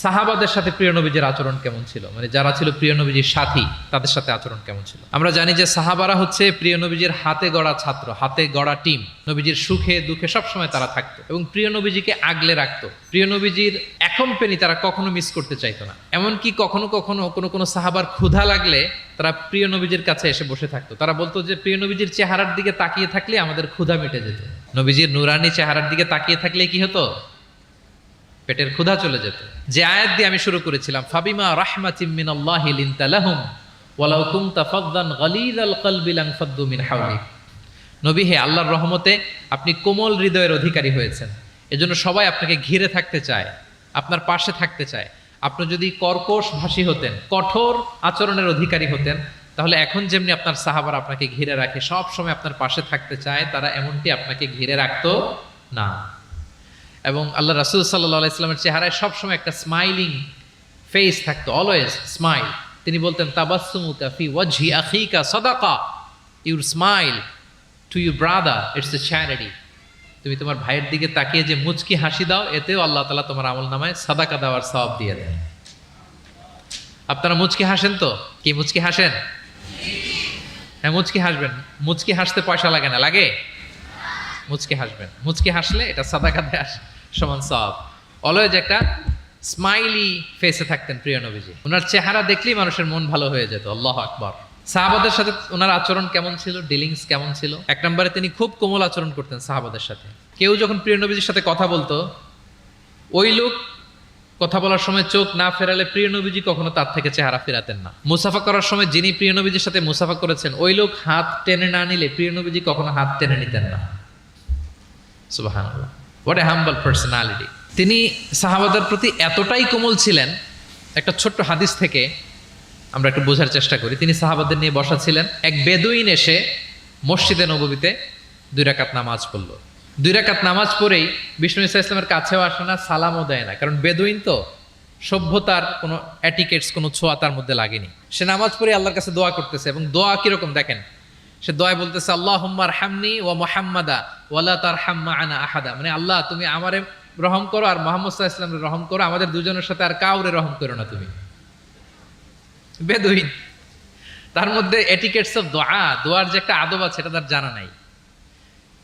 সাহাবাদের সাথে প্রিয় নবীজির আচরণ কেমন ছিল, মানে যারা ছিল প্রিয় নবীজির সাথী তাদের সাথে আচরণ কেমন ছিল। আমরা জানি যে সাহাবারা হচ্ছে প্রিয় নবীজির হাতে গড়া ছাত্র, হাতে গড়া টিম। নবীজির সুখে দুঃখে সবসময় তারা থাকতো এবং প্রিয় নবীজিকে আগলে রাখতো। প্রিয় নবীজির একম্পেনি তারা কখনো মিস করতে চাইতো না। এমনকি কখনো কখনো কোনো সাহাবার ক্ষুধা লাগলে তারা প্রিয় নবীজির কাছে এসে বসে থাকতো। তারা বলতো যে প্রিয় নবীজির চেহারার দিকে তাকিয়ে থাকলে আমাদের ক্ষুধা মিটে যেত। নবীজির নুরানি চেহারার দিকে তাকিয়ে থাকলে কি হতো? পেটের ক্ষুধা চলে যেত। যে আয়াত দিয়ে আমি শুরু করেছিলাম, ফাবিমা রাহমাতিম মিনাল্লাহি লিনতা লাহুম ওয়ালাউ কুনতা ফাদদান গালিযাল কলবি লানফাদ্দু মিন হাওলিক। নবী হে, আল্লাহর রহমতে আপনি কোমল হৃদয়ের অধিকারী হয়েছেন, এজন্য সবাই আপনাকে ঘিরে থাকতে চায়, আপনার পাশে থাকতে চায়। আপনি যদি কর্কশ ভাষী হতেন, কঠোর আচরণের অধিকারী হতেন, তাহলে এখন যেমনি আপনার সাহাবারা আপনাকে ঘিরে রাখে, সব সময় আপনার পাশে থাকতে চায়, তারা এমনটি আপনাকে ঘিরে রাখতো না। এবং আল্লাহ রাসূল সাল্লাল্লাহু আলাইহি ওয়াসাল্লামের চেহারায় সবসময় একটা স্মাইলিং ফেস থাকতো, অলওয়েজ স্মাইল। তিনি বলতেন তাবাসসুমুকা ফি ওয়াজহি আখিকা সাদাকা, your smile to your brother it's a charity. তুমি তোমার ভাইয়ের দিকে তাকিয়ে যে মুচকি হাসি দাও, এতেও আল্লাহ তাআলা তোমার আমলনামায় সাদাকা দেওয়ার সওয়াব দিয়ে দেন। আপনারা মুচকি হাসেন তো? কি মুচকি হাসেন? হ্যাঁ, মুচকি হাসবেন। মুচকি হাসতে পয়সা লাগে না, লাগে? মুচকি হাসবেন। মুচকি হাসলে এটা সাদাকা দেওয়ার সমান সওয়াব। অলওয়েজ একটা স্মাইলি ফেসে থাকতেন প্রিয় নবীজি। ওনার চেহারা দেখলেই মানুষের মন ভালো হয়ে যেত। আল্লাহু আকবার। সাহাবাদের সাথে ওনার আচরণ কেমন ছিল, ডিলিংস কেমন ছিল? এক নম্বরে তিনি খুব কোমল আচরণ করতেন সাহাবাদের সাথে। কেউ যখন প্রিয় নবীজির সাথে কথা বলতো, ওই লোক কথা বলার সময় চোখ না ফেরালে প্রিয় নবীজি কখনো তার থেকে চেহারা ফেরাতেন না। মুসাফা করার সময় যিনি প্রিয় নবীজির সাথে মুসাফা করেছেন, ওই লোক হাত টেনে না নিলে প্রিয় নবীজি কখনো হাত টেনে নিতেন না। সুবহানাল্লাহ, হোয়াট এ হাম্বল পার্সোনালিটি। তিনি সাহাবাদের প্রতি এতটাই কোমল ছিলেন, একটা ছোট্ট হাদিস থেকে আমরা একটু বোঝার চেষ্টা করি। তিনি সাহাবাদের নিয়ে বসা ছিলেন, এক বেদুইন এসে মসজিদে নববীতে 2 রাকাত নামাজ পড়ল। 2 রাকাত নামাজ পড়েই বিষ্ণু ইসা ইসলামের কাছেও আসে না, সালামও দেয় না, কারণ বেদুইন তো, সভ্যতার কোনো অ্যাটিকেটস, কোনো ছোঁয়া তার মধ্যে লাগেনি। সে নামাজ পড়ে আল্লাহর কাছে দোয়া করতেছে, এবং দোয়া কিরকম দেখেন, সে দোয়া বলতেছে আল্লাহুম্মা আরহামনি ওয়া মুহাম্মাদা ওয়ালা তারহাম মা'আনা আহাদা, মানে আল্লাহ তুমি আমারে রহম করো আর মুহাম্মদ সাল্লাল্লাহু আলাইহি ওয়াসাল্লামকে রহম করো, আমাদের দুজনের সাথে আর কাউরে রহম করো না তুমি। বেদুইন, তার মধ্যে এটিকেটস অফ দোয়া, দোয়ার যে একটা আদব আছে এটা তার জানা নাই।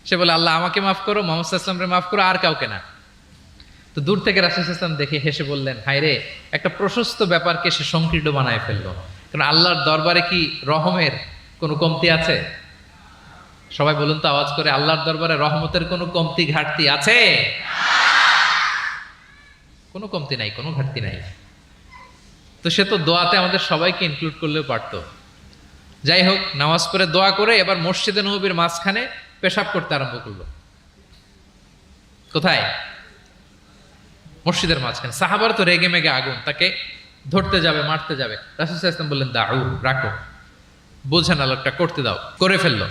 সে বলে আল্লাহ আমাকে মাফ করো, মুহাম্মদ সাল্লাল্লাহু আলাইহি ওয়াসাল্লামকে মাফ করো, আর কাউকে না। তো দূর থেকে রাসূল সাল্লাল্লাহু আলাইহি ওয়াসাল্লাম দেখে হেসে বললেন, হায় রে, একটা প্রশস্ত ব্যাপারকে সে সংকীর্ণ বানায় ফেললো। কারণ আল্লাহর দরবারে কি রহমের কোনো কমতি আছে? সবাই বলুন তো আওয়াজ করে, আল্লাহর দরবারে রহমতের কোনো কমতি ঘাটতি আছে? কোনো কমতি নাই, কোনো ঘাটতি নাই। তো সে তো দোয়াতে আমাদের সবাইকে ইনক্লুড করলেও পারতো। যাই হোক, নামাজ পড়ে দোয়া করে এবার মসজিদে নববীর মাঝখানে পেশাব করতে আরম্ভ করলো। কোথায়? মসজিদের মাঝখানে। সাহাবার তো রেগে মেগে আগুন, তাকে ধরতে যাবে, মারতে যাবে। রাসূল সাল্লাল্লাহু আলাইহি ওয়াসাল্লাম বললেন দাউ, রাখো, বোঝেন আলোকটা করতে দাও, করে ফেললো।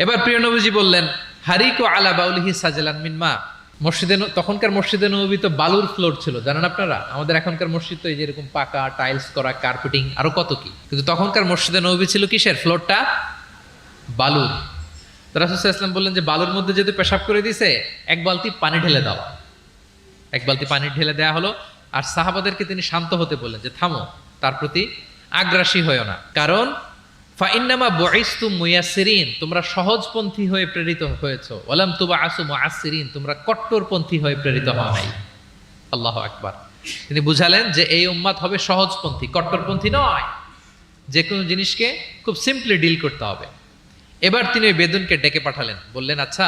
এবার প্রিয় নবীজি বললেন হারিকু আলা বাউলিহি সাজলান মিন মা। মসজিদে, তখনকার মসজিদে নববী তো বালুর ফ্লোর ছিল, জানেন আপনারা? আমাদের এখনকার মসজিদ তো এই যে এরকম পাকা টাইলস করা, কার্পেটিং, আরো কত কি, কিন্তু তখনকার মসজিদে নববী ছিল কিসের? ফ্লোরটা বালুর। তো রাসূল সাল্লাল্লাহু আলাইহি ওয়াসাল্লাম বললেন যে বালুর মধ্যে যেহেতু পেশাব করে দিয়েছে, 1 বালতি পানি ঢেলে দাও। 1 বালতি পানি ঢেলে দেয়া হলো। আর সাহাবাদেরকে তিনি শান্ত হতে বললেন যে থামো, তার প্রতি আগ্রাসী হয়েও না, কারণ ফাইন্নামা বুইসতুম মুয়াসসিরিন, তোমরা সহজপন্থী হয়ে প্রেরিত হয়েছো, ওয়ালাম তুবআসু মুআসসিরিন, তোমরা কট্টরপন্থী হয়ে প্রেরিত হও নাই। আল্লাহু আকবার। তিনি বুঝালেন যে এই উম্মাত হবে সহজপন্থী, কট্টরপন্থী নয়। যে কোনো জিনিসকে খুব সিম্পলি ডিল করতে হবে। এবার তিনি ওই বেদুনকে ডেকে পাঠালেন, বললেন আচ্ছা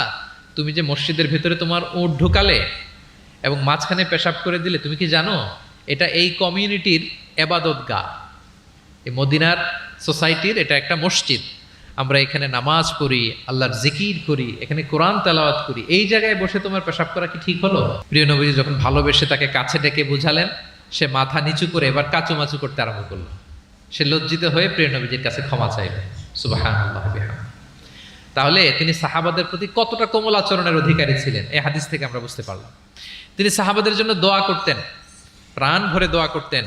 তুমি যে মসজিদের ভেতরে তোমার উট ঢুকালে এবং মাঝখানে পেশাব করে দিলে, তুমি কি জানো এটা এই কমিউনিটির ইবাদতগাহ, এই মদিনার সোসাইটির এটা একটা মসজিদ। আমরা এখানে নামাজ পড়ি, আল্লাহর জিকির করি, এখানে কোরআন তেলাওয়াত করি, এই জায়গায় বসে তোমার পেশাব করা কি ঠিক হলো? প্রিয় নবীজি যখন ভালোবেসে তাকে কাছে ডেকে বুঝালেন, সে মাথা নিচু করে এবার কাচুমাচু করতে আরম্ভ করলো। সে লজ্জিত হয়ে প্রিয় নবীজির কাছে ক্ষমা চাইলেন। সুবহানাল্লাহ বিহামদিহি। তাহলে তিনি সাহাবাদের প্রতি কতটা কোমল আচরণের অধিকারী ছিলেন, এই হাদিস থেকে আমরা বুঝতে পারলাম। তিনি সাহাবাদের জন্য দোয়া করতেন, প্রাণ ভরে দোয়া করতেন।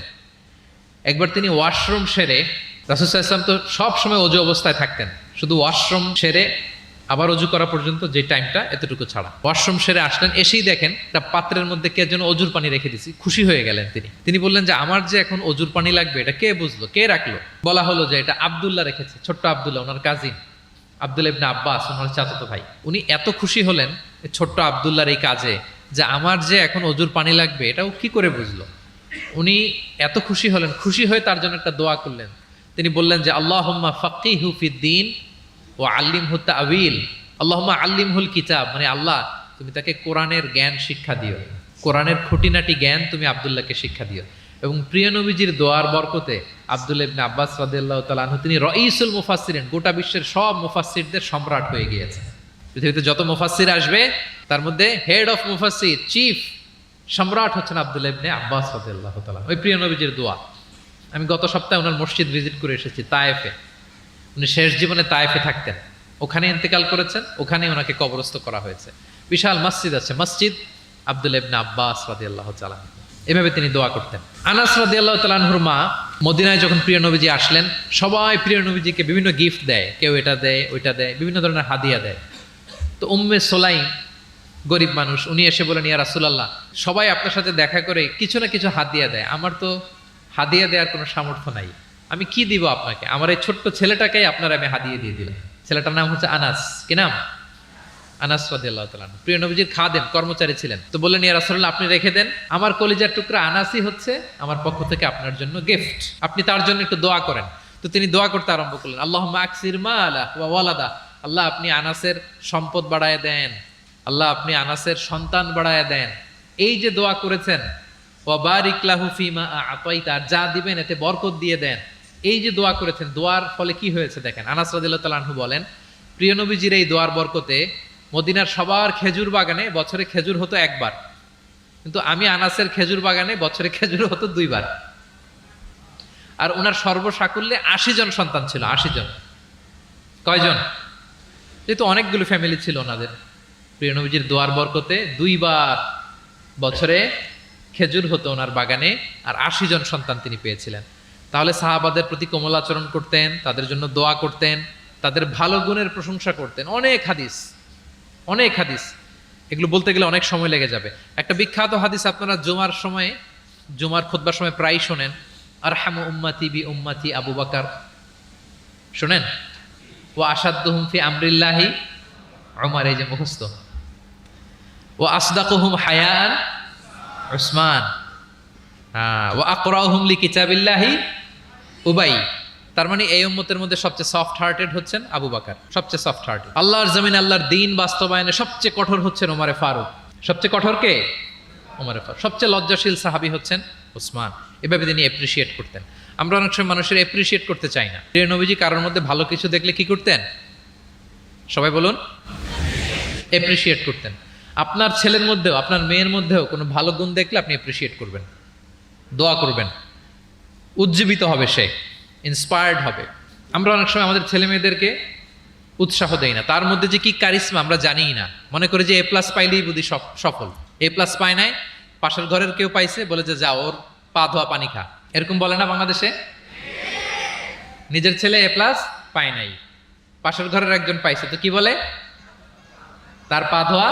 একবার তিনি ওয়াশরুম সেরে, রাসূল সাল্লাল্লাহু আলাইহি ওয়াসাল্লাম তো সব সময় অজু অবস্থায় থাকতেন, শুধু ওয়াশরুম সেরে আবার অজু করা পর্যন্ত যে টাইমটা, এতটুকু ছাড়া। ওয়াশরুম সেরে আসলেন, এসেই দেখেন একটা পাত্রের মধ্যে কে যেন অজুর পানি রেখে দিয়েছি। খুশি হয়ে গেলেন তিনি বললেন যে আমার যে এখন অজুর পানি লাগবে, এটা কে বুঝলো, কে রাখলো? বলা হলো যে এটা আব্দুল্লাহ রেখেছে, ছোট্ট আব্দুল্লাহ, ওনার কাজিন আব্দুল্লাহ ইবনে আব্বাস, ওনার চাচাতো ভাই। উনি এত খুশি হলেন ছোট্ট আব্দুল্লাহর এই কাজে, যে আমার যে এখন অজুর পানি লাগবে এটাও কি করে বুঝলো। উনি এত খুশি হলেন, খুশি হয়ে তার জন্য একটা দোয়া করলেন। তিনি বললেন যে আল্লাহুম্মা ফাক্কিহু ফিদ্দীন ওয়া আল্লিমহু তা'ওয়িল, আল্লাহুম্মা আল্লিমহুল কিতাব, মানে আল্লাহ তুমি তাকে কোরআনের জ্ঞান শিক্ষা দিও, কোরআনের খুঁটিনাটি জ্ঞান তুমি আব্দুল্লাহকে শিক্ষা দিও। এবং প্রিয় নবীজির দোয়ার বরকতে আব্দুল্লাহ ইবনে আব্বাস রাদিয়াল্লাহু তাআলা আনহু তিনি রাইসুল মুফাসসিরিন, গোটা বিশ্বের সব মুফাসসিরদের সম্রাট হয়ে গিয়েছেন। পৃথিবীতে যত মুফাসসির আসবে তার মধ্যে হেড অফ মুফাসসির, চিফ সম্রাট হচ্ছেন আব্দুল্লাহ ইবনে আব্বাস রাদিয়াল্লাহু তাআলা। ওই প্রিয় নবীজির দোয়া। আমি গত সপ্তাহে ওনার মসজিদ ভিজিট করে এসেছি, তায়েফে। উনি শেষ জীবনে তায়েফে থাকতেন, ওখানে ইন্তেকাল করেছেন, ওখানে ওনাকে কবরস্থ করা হয়েছে। বিশাল মসজিদ আছে, মসজিদ আব্দুল্লাহ ইবনে আব্বাস রাদিয়াল্লাহু তাআলা। এভাবে তিনি দোয়া করতেন। আনাস রাদিয়াল্লাহু তাআলা আনহুর মা মদিনায় যখন প্রিয় নবীজি আসলেন, সবাই প্রিয় নবীজিকে বিভিন্ন গিফট দেয়, কেউ এটা দেয় ওইটা দেয়, বিভিন্ন ধরনের হাদিয়া দেয়। তো উম্মে সুলাইম গরিব মানুষ, উনি এসে বলেন ইয়া রাসূলুল্লাহ, সবাই আপনার সাথে দেখা করে কিছু না কিছু হাদিয়া দেয়, আমার তো হাদিয়া দেওয়ার কোনো সামর্থ্য নাই, আমি কি দিব আপনাকে? আমার এই ছোট্ট ছেলেটাকেই আপনারা আমি হাদিয়া দিয়ে দিলাম। ছেলেটার নাম হচ্ছে আনাস। কি নাম? আনাস রাদিয়াল্লাহু তাআলা। প্রিয় নবীজির খাদেম, কর্মচারী ছিলেন। তো বললেন ইয়া রাসূলুল্লাহ আপনি রেখে দেন, আমার কলিজার টুকরা আনাসই হচ্ছে আমার পক্ষ থেকে আপনার জন্য গিফট, আপনি তার জন্য একটু দোয়া করেন। তো তিনি দোয়া করতে আরম্ভ করলেন, আল্লাহুম্মা আকসির মালা ওয়া ওয়ালাদা, আল্লাহ আপনি আনাসের সম্পদ বাড়ায় দেন, আল্লাহ আপনি আনাসের সন্তান বাড়ায় দেন। এই যে দোয়া করেছেন, ওয়া বারিক লাহু ফিমা আতাইতা, যা দিবেন এতে বরকত দিয়ে দেন, এই যে দোয়া করেছেন, দোয়ার ফলে কি হয়েছে দেখেন। আনাস রাদিয়াল্লাহু তাআলা আনহু বলেন, প্রিয় নবীজির এই দোয়ার বরকতে মদিনার সবার খেজুর বাগানে বছরে খেজুর হতো একবার, কিন্তু আমি আনাসের খেজুর বাগানে বছরে খেজুর হতো 2 বার। আর ওনার সর্বসাকুল্যে 80 জন সন্তান ছিল। 80 জন। কয়জন? যেহেতু অনেকগুলো ফ্যামিলি ছিল ওনাদের, প্রিয় নবীজির দোয়ার বরকতে 2 বার বছরে খেজুর হতো ওনার বাগানে, আর 80 জন সন্তান তিনি পেয়েছিলেন। তাহলে সাহাবাদের প্রতি কোমল আচরণ করতেন, তাদের জন্য দোয়া করতেন, তাদের ভালো গুণের প্রশংসা করতেন। অনেক হাদিস, অনেক হাদিস, এগুলো বলতে গেলে অনেক সময় লেগে যাবে। একটা বিখ্যাত হাদিস আপনারা জুমার খুতবার সময় প্রায় শোনেন, আরহামু উম্মতি বি উম্মতি আবু বকর, শোনেন? ওয়া আশাদ্দুহুম ফি আমরিল্লাহি উমর, এই যে মুখস্থ। ওয়া আসদাকুহুম হায়ান উসমান, ওয়া আকরাউহুম লিকিতাবিল্লাহি উবাই। তার মানে এই উম্মতের মধ্যে সবচেয়ে সফট হার্টেড হচ্ছেন আবু বকর, সবচেয়ে সফট হার্টেড। আল্লাহর জমিনে আল্লাহর দ্বীন বাস্তবায়নে সবচেয়ে কঠোর হচ্ছেন ওমরে ফারুক। সবচেয়ে কঠোর কে? ওমরে ফারুক। সবচেয়ে লজ্জাশীল সাহাবী হচ্ছেন উসমান। এভাবে তিনি অ্যাপ্রিশিয়েট করতেন। আমরা অনেক সময় মানুষের অ্যাপ্রিশিয়েট করতে চাই না। প্রিয় নবীজি কারোর মধ্যে ভালো কিছু দেখলে কি করতেন? সবাই বলুন, অ্যাপ্রিশিয়েট করতেন। আপনার ছেলের মধ্যেও, আপনার মেয়ের মধ্যেও কোনো ভালো গুণ দেখলে আপনি অ্যাপ্রিশিয়েট করবেন, দোয়া করবেন, উজ্জীবিত হবে সে, ইন্সপায়ার্ড হবে। আমরা অনেক সময় আমাদের ছেলে মেয়েদেরকে উৎসাহ দেই না, তার মধ্যে যে কি কারিশমা আমরা জানিই না, মনে করি যে A+ পাইলেই বুঝি সফল। A+ পায় নাই, পাশের ঘরের কেউ পাইছে, বলে যে যা ওর পা ধোয়া পানি খা, এরকম বলে না বাংলাদেশে? নিজের ছেলে A+ পায় নাই, পাশের ঘরের একজন পাইছে, তো কি বলে? তার পা ধোয়া।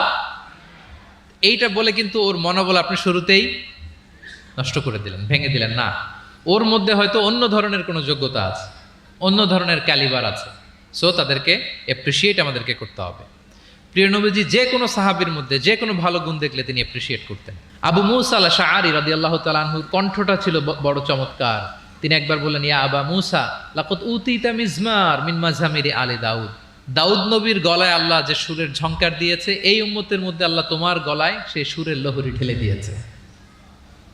এইটা বলে কিন্তু ওর মনোবল আপনি শুরুতেই নষ্ট করে দিলেন, ভেঙে দিলেন। না, ওর মধ্যে হয়তো অন্য ধরনের কোনো যোগ্যতা আছে, অন্য ধরনের ক্যালিবার আছে। সো তাদেরকে অ্যাপ্রিশিয়েট আমাদেরকে করতে হবে। প্রিয় নবীজি যে কোনো সাহাবীর মধ্যে যে কোনো ভালো গুণ দেখলে তিনি অ্যাপ্রিশিয়েট করতেন। আবু মুসা আল-আশআরী রাদিয়াল্লাহু তাআলা আনহুর কণ্ঠটা ছিল বড় চমৎকার। তিনি একবার বললেন, ইয়া আবা মুসা লাকাদ উতিতা মিজমার মিন মাজামিরি আলি দাউদ। দাউদ নবীর গলায় আল্লাহ যে সুরের ঝংকার দিয়েছে, এই উম্মতের মধ্যে আল্লাহ তোমার গলায় সেই সুরের লহরী ঢেলে দিয়েছে।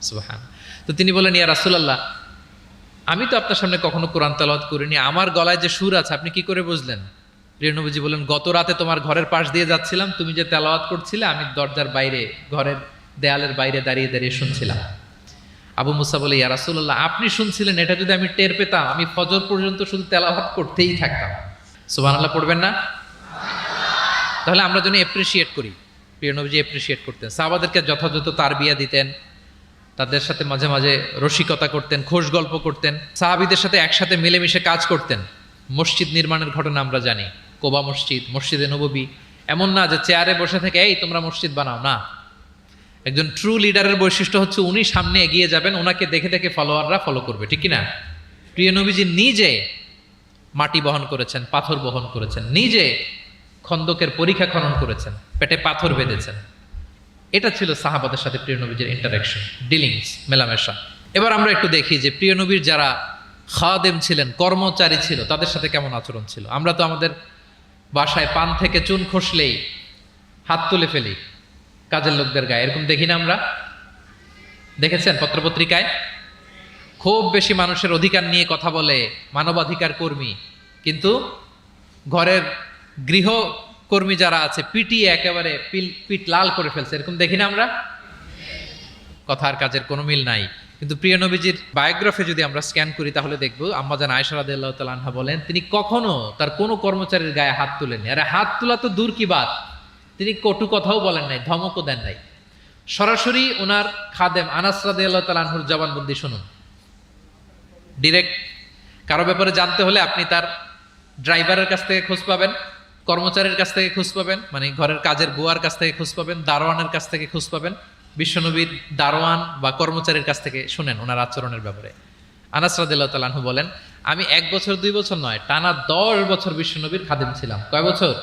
সুবহান। তো তিনি বলেন, ইয়া রাসূলুল্লাহ, আমি তো আপনার সামনে কখনো কোরআন তেলাওয়াত করিনি, আমার গলায় যে সুর আছে আপনি কি করে বুঝলেন? প্রিয় নবীজি বলেন, গত রাতে তোমার ঘরের পাশ দিয়ে যাচ্ছিলাম, তুমি যে তেলাওয়াত করছিলে আমি দরজার বাইরে, ঘরের দেয়ালের বাইরে দাঁড়িয়ে দাঁড়িয়ে শুনছিলাম। আবু মুসা বলে, ইয়া রাসূলুল্লাহ, আপনি শুনছিলেন, এটা যদি আমি টের পেতাম আমি ফজর পর্যন্ত শুধু তেলাওয়াত করতেই থাকতাম। সুবহানাল্লাহ পড়বেন না? তাহলে আমরা যেন অ্যাপ্রিশিয়েট করি। প্রিয় নবীজি অ্যাপ্রিশিয়েট করতেন, সাহাবাদেরকে যথাযথ তারবিয়া দিতেন, তাদের সাথে মাঝে মাঝে রসিকতা করতেন, খোশ গল্প করতেন, সাহাবীদের সাথে একসাথে মিলেমিশে কাজ করতেন। মসজিদ নির্মাণের ঘটনা আমরা জানি, কোবা মসজিদ, মসজিদে নববী। এমন না যে চেয়ারে বসে থেকে এই তোমরা মসজিদ বানাও, না। একজন ট্রু লিডারের বৈশিষ্ট্য হচ্ছে উনি সামনে এগিয়ে যাবেন, ওনাকে দেখে দেখে ফলোয়াররা ফলো করবে, ঠিক কিনা? প্রিয় নবীজি নিজে মাটি বহন করেছেন, পাথর বহন করেছেন, নিজে খন্দকের পরীক্ষা খনন করেছেন, পেটে পাথর বেঁধেছেন। এটা ছিল সাহাবাদের সাথে প্রিয় নবীর ইন্টারাকশন, ডিলিংস, মেলামেশা। এবার আমরা একটু দেখি যে প্রিয় নবীর যারা খাদেম ছিলেন, কর্মচারী ছিল, তাদের সাথে কেমন আচরণ ছিল। আমরা তো আমাদের বাসায় পান থেকে চুন খসলেই হাত তুলে ফেলি কাজের লোকদের গায়ে, এরকম দেখি না আমরা? দেখেছেন পত্রপত্রিকায়? খুব বেশি মানুষের অধিকার নিয়ে কথা বলে, মানবাধিকার কর্মী, কিন্তু ঘরের গৃহকর্মী যারা আছে পিটিয়ে একেবারে পিঠ লাল করে ফেলছে, এরকম দেখি না আমরা? কথার কাজের কোনো মিল নাই। কিন্তু প্রিয় নবীজির বায়োগ্রাফি যদি আমরা স্ক্যান করি তাহলে দেখব, আম্মাজান আয়েশা রাদিয়াল্লাহু তাআলা আনহা বলেন, তিনি কখনো তার কোনো কর্মচারীর গায়ে হাত তুলেননি। আরে হাত তোলা তো দূর কি বাত, তিনি কটু কথাও বলেন নাই, ধমকও দেন নাই। সরাসরি ওনার খাদেম আনাস রাদিয়াল্লাহু তাআলা আনহুর জবানবন্দি শুনুন। ডিরেক্ট কারো ব্যাপারে জানতে হলে আপনি তার ড্রাইভারের কাছ থেকে খোঁজ পাবেন, কর্মচারীর কাছ থেকে খোঁজ পাবেন, মানে ঘরের কাজের বুয়ার কাছ থেকে খোঁজ পাবেন, দারোয়ানের কাছ থেকে খোঁজ পাবেন। বিশ্বনবীর দারোয়ান বা কর্মচারীর কাছ থেকে শুনেন ওনার আচরণের ব্যাপারে। আনাস রাদিয়াল্লাহু তাআলা আনহু বলেন, আমি 1 বছর 2 বছর নয়, টানা 10 বছর বিশ্বনবীর খাদেম ছিলাম। কয় বছর?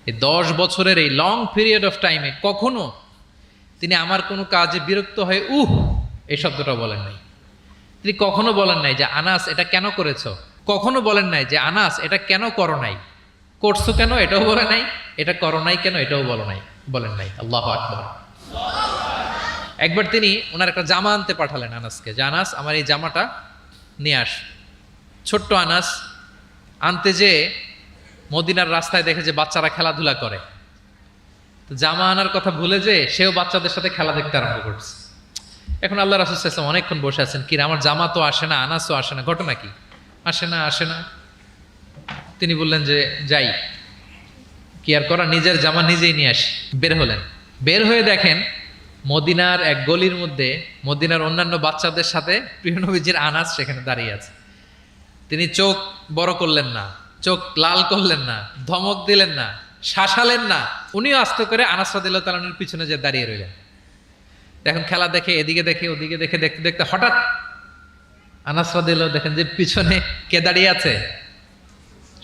এই 10 বছরের এই লং পিরিয়ড অফ টাইমে কখনো তিনি আমার কোনো কাজে বিরক্ত হয়ে এই শব্দটা বলেন নাই। তিনি কখনো বলেন নাই যে আনাস এটা কেন করেছো, কখনো বলেন নাই যে আনাস এটা কেন করো নাই, করছো কেন এটাও বলে নাই, এটা করো নাই কেন এটাও বলেন নাই। আল্লাহু আকবার। একবার তিনি ওনার একটা জামা আনতে পাঠালেন আনাসকে, যে আনাস আমার এই জামাটা নিয়ে আস। ছোট্ট আনাস আনতে যে মদিনার রাস্তায় দেখে যে বাচ্চারা খেলাধুলা করে, তো জামা আনার কথা ভুলে যে সেও বাচ্চাদের সাথে খেলা দেখতে আরম্ভ করছে। এখন আল্লাহ রাসূল সাল্লাল্লাহু আলাইহি ওয়াসাল্লাম অনেকক্ষণ বসে আছেন, কি আমার জামা তো আসে না, আনাসও আসে না, ঘটনা কি? আসে না। তিনি বললেন যে যাই, কি আর করা, নিজের জামা নিজেই নিয়ে আসি। বের হলেন, বের হয়ে দেখেন মদিনার এক গলির মধ্যে মদিনার অন্যান্য বাচ্চাদের সাথে প্রিয় নবীজির আনাস সেখানে দাঁড়িয়ে আছে। তিনি চোখ বড় করলেন না, চোখ লাল করলেন না, ধমক দিলেন না, শাসালেন না, উনিও আস্তে করে আনাস রাদিয়াল্লাহু তাআলা আনহুর পিছনে যে দাঁড়িয়ে রইলেন। এখন খেলা দেখে, এদিকে দেখে ওদিকে দেখে, দেখতে দেখতে হঠাৎ আনাস রাদিয়াল্লাহু দেখেন যে পিছনে কে দাঁড়িয়ে আছে?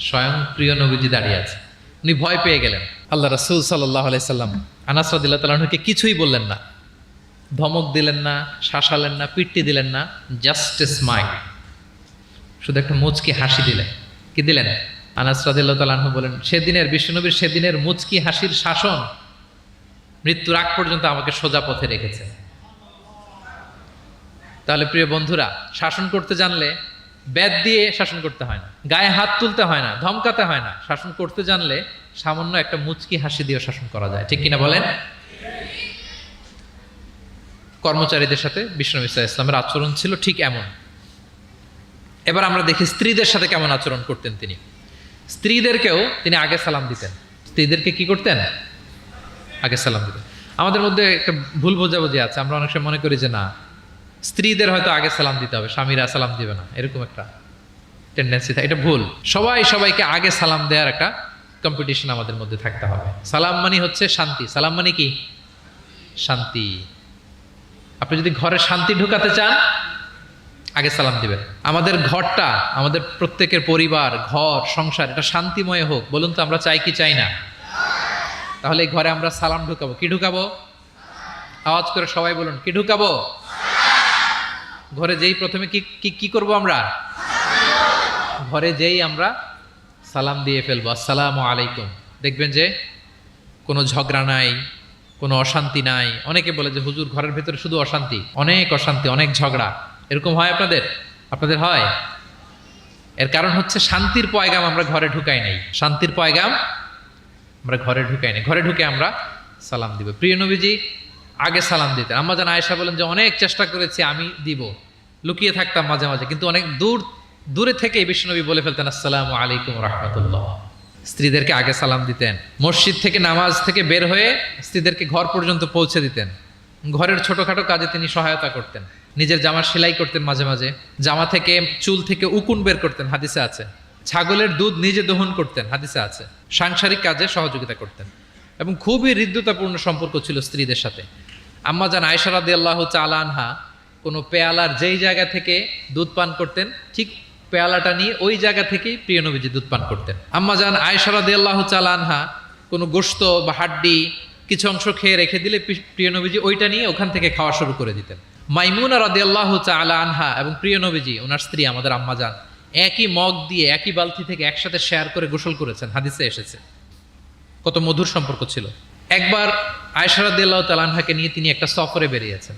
স্বয়ং প্রিয় নবীজি দাঁড়িয়ে আছে। উনি ভয় পেয়ে গেলেন। আল্লাহ রাসূল সাল্লাল্লাহু আলাইহি সাল্লাম আনাস রাদিয়াল্লাহু তাআলা আনহুকে কিছুই বললেন না, ধমক দিলেন না, শাসালেন না, পিট্টি দিলেন না, জাস্ট এ স্মাইল, শুধু একটা মুচকি হাসি দিলেন। কি দিলেন? আনাস রাদিয়াল্লাহু তাআলা আনহু বলেন, সেদিনের বিশ্বনবীর সেদিনের মুচকি হাসির শাসন মৃত্যুর আগ পর্যন্ত আমাকে সোজা পথে রেখেছে। তাহলে প্রিয় বন্ধুরা, শাসন করতে জানলে বেদ দিয়ে শাসন করতে হয় না, গায়ে হাত তুলতে হয় না, ধমকাতে হয় না। শাসন করতে জানলে সামান্য একটা মুচকি হাসি দিয়ে শাসন করা যায়, ঠিক কিনা বলেন? কর্মচারীদের সাথে বিশ্বনবী সাল্লাল্লাহু আলাইহি ওয়াসাল্লামের আচরণ ছিল ঠিক এমন। এবার আমরা দেখি স্ত্রীদের সাথে কেমন আচরণ করতেন তিনি। স্ত্রীদেরকেও তিনি আগে সালাম দিতেন। স্ত্রীদেরকে কি করতেন? আগে সালাম দিতেন। আমাদের মধ্যে একটা ভুল বোঝাবুঝি আছে, আমরা অনেক সময় মনে করি যে না, স্ত্রীদের হয়তো আগে সালাম দিতে হবে, স্বামীরা সালাম দিবে না, এরকম একটা টেন্ডেন্সি থাকে। এটা ভুল। সবাইকে আগে সালাম দেওয়ার একটা কম্পিটিশন আমাদের মধ্যে থাকতে হবে। সালাম মানে হচ্ছে শান্তি। সালাম মানে কি? শান্তি। আপনি যদি ঘরে শান্তি ঢুকাতে চান, আগে সালাম দিবেন। আমাদের ঘরটা, আমাদের প্রত্যেকের পরিবার, ঘর, সংসার, এটা শান্তিময় হোক। বলুন তো আমরা চাই কি চাই না? তাহলে এই ঘরে আমরা সালাম ঢুকাবো। কি ঢুকাবো? আওয়াজ করে সবাই বলুন, কি ঢুকাবো? ঘরে যেই প্রথমে কি করব আমরা? ঘরে যেই আমরা সালাম দিয়ে ফেলবো, আসসালামু আলাইকুম, দেখবেন যে কোনো ঝগড়া নাই, কোনো অশান্তি নাই। অনেকে বলে যে হুজুর ঘরের ভেতরে শুধু অশান্তি, অনেক অশান্তি, অনেক ঝগড়া। এরকম হয় আপনাদের হয়? এর কারণ হচ্ছে শান্তির পয়গাম আমরা ঘরে ঢুকাই নাই। শান্তির পয়গাম আমরা ঘরে ঢুকাই নাই। ঘরে ঢুকে আমরা সালাম দিব। প্রিয় নবীজি আগে সালাম দিতেন। আম্মা জান আয়েশা বলেন যে অনেক চেষ্টা করেছি আমি দিব, লুকিয়ে থাকতাম মাঝে মাঝে, কিন্তু অনেক দূরে থেকে বিশ্বনবী বলে ফেলতেন আসসালামু আলাইকুম রাহমাতুল্লাহ। স্ত্রীদেরকে আগে সালাম দিতেন। মসজিদ থেকে, নামাজ থেকে বের হয়ে স্ত্রীদেরকে ঘর পর্যন্ত পৌঁছে দিতেন। ঘরের ছোটখাটো কাজে তিনি সহায়তা করতেন। নিজের জামা সেলাই করতেন, মাঝে মাঝে জামা থেকে, চুল থেকে উকুন বের করতেন, হাদিসে আছে। ছাগলের দুধ নিজে দহন করতেন, হাদিসে আছে। সাংসারিক কাজে সহযোগিতা করতেন এবং খুবই হৃদ্যতাপূর্ণ সম্পর্ক ছিল স্ত্রীদের সাথে। আম্মা জান আয়েশা রাদিয়াল্লাহু তাআলা আনহা কোনো পেয়ালার যেই জায়গা থেকে দুধ পান করতেন, ঠিক পেয়ালাটা নিয়ে ওই জায়গা থেকেই প্রিয় নবীজি দুধ পান করতেন। আম্মা জান আয়েশা রাদিয়াল্লাহু তাআলা আনহা কোনো গোশত বা হাড্ডি কিছু অংশ খেয়ে রেখে দিলে প্রিয় নবীজি ওইটা নিয়ে ওখান থেকে খাওয়া শুরু করে দিতেন। মাইমুনা রাদিয়াল্লাহু তাআলা আনহা এবং প্রিয় নবীজি, ওনার স্ত্রী আমাদের আম্মা জান, একই মগ দিয়ে, একই বালতি থেকে একসাথে শেয়ার করে গোসল করেছেন, হাদিসে এসেছে। কত মধুর সম্পর্ক ছিল। একবার আয়েশা রাদিয়াল্লাহু তাআলা আনহাকে নিয়ে তিনি একটা সফরে বেরিয়েছেন।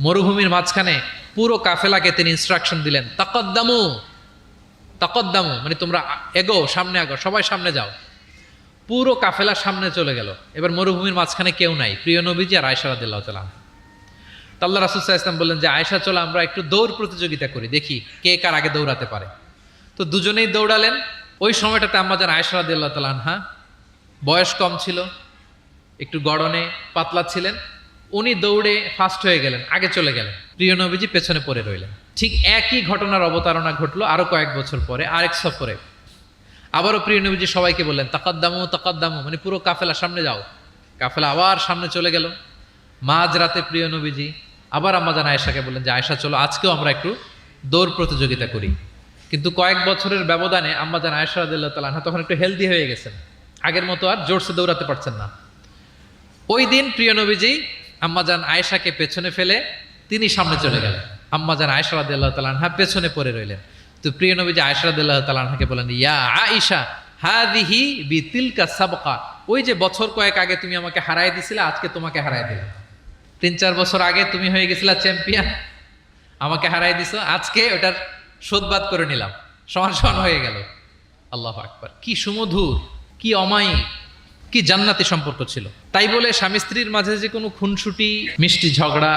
মরুভূমির মাঝখানে পুরো কাফেলাকে তিনি ইনস্ট্রাকশন দিলেন, তাকাদ্দামু তাকাদ্দামু, মানে তোমরা এগো, সামনে আগো, সবাই সামনে যাও। পুরো কাফেলা সামনে চলে গেল। এবার মরুভূমির মাঝখানে কেউ নাই, প্রিয় নবীজি আর আয়েশা রাদিয়াল্লাহু তাআলা। আল্লাহ রাসূল সাল্লাল্লাহু আলাইহি ওয়াসাল্লাম বললেন যে আয়েশা, চলো আমরা একটু দৌড় প্রতিযোগিতা করি, দেখি কে কার আগে দৌড়াতে পারে। তো দুজনেই দৌড়ালেন। ওই সময়টাতে আম্মা জান আয়েশা রাদিয়াল্লাহু তাআলা আনহা বয়স কম ছিল, একটু গড়নে পাতলা ছিলেন। উনি দৌড়ে ফাস্ট হয়ে গেলেন, আগে চলে গেলেন। প্রিয় নবীজি পেছনে পড়ে রইলেন। ঠিক একই ঘটনার অবতারণা ঘটলো আরো কয়েক বছর পরে আরেক সফরে। আবারও প্রিয় নবীজি সবাইকে বললেন তাকাদ্দামু তাকাদ্দামু, মানে পুরো কাফেলা সামনে যাও। কাফেলা আবার সামনে চলে গেল। মাঝ রাতে প্রিয় নবীজি আবার আম্মা জান আয়েশাকে বললেন যে আয়েশা, চলো আজকেও আমরা একটু দৌড় প্রতিযোগিতা করি। কিন্তু কয়েক বছরের ব্যবধানে আম্মা জান আয়েশা রাদিয়াল্লাহু তাআলা আনহা তখন একটু হেলদি হয়ে গেছেন, আগের মতো আর জোরসে দৌড়াতে পারছেন না। ওই দিন প্রিয় নবীজি আম্মা জান আয়েশাকে পেছনে ফেলে তিনি সামনে চলে গেলেন। আম্মা জান আয়েশা রাদিয়াল্লাহু তাআলা আনহা পেছনে পড়ে রইলেন। তো প্রিয় নবীজি আয়েশা রাদিয়াল্লাহু তাআলা আনহাকে বলেন, ইয়া আয়েশা হাযিহি বিতিলকা সাবকা, ওই যে বছর কয়েক আগে তুমি আমাকে হারায় দিছিলে, আজকে তোমাকে হারায় দিলাম। 3-4 বছর আগে তুমি হয়ে গেছিলা চ্যাম্পিয়ন, আমাকে হারাই দিছো, আজকে ওটার শোধবাদ করে নিলাম, সমান সমান হয়ে গেল। আল্লাহু আকবার! কি সুমধুর, কি অমায়িক, কি জান্নাতি সম্পর্ক ছিল। তাই বলে স্বামী স্ত্রীর মাঝে যে কোনো খুনসুটি, মিষ্টি ঝগড়া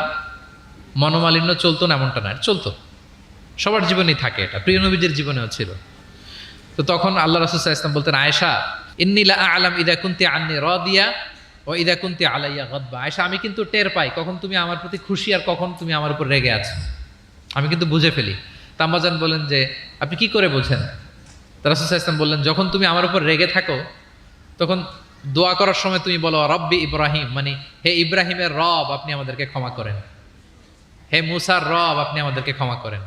মনোমালিন্য চলতো না এমনটা না, চলতো, সবার জীবনেই থাকে এটা, প্রিয় নবীজির জীবনেও ছিল। তো তখন আল্লাহ রাসূল সাল্লাল্লাহু আলাইহি ওয়াসাল্লাম বলতেন, আয়েশা ইন্নী লা আ'লাম ইযা কুনতি আন্নী রাদিয়া ওয়া ইযা কুনতি আলাইয়া গাদবা। আয়েশা, আমি কিন্তু টের পাই কখন তুমি আমার প্রতি খুশি আর কখন তুমি আমার উপর রেগে আছো, আমি কিন্তু বুঝে ফেলি। তা আম্মাজান বলেন যে আপনি কি করে বোঝেন? তো রাসূল সাল্লাল্লাহু আলাইহি ওয়াসাল্লাম বললেন, যখন তুমি আমার উপর রেগে থাকো তখন দোয়া করার সময় তুমি বলো রব্বি ইব্রাহিম, মানে হে ইব্রাহিমের রব আপনি আমাদেরকে ক্ষমা করেন, হে মুসার রব আপনি আমাদেরকে ক্ষমা করেন।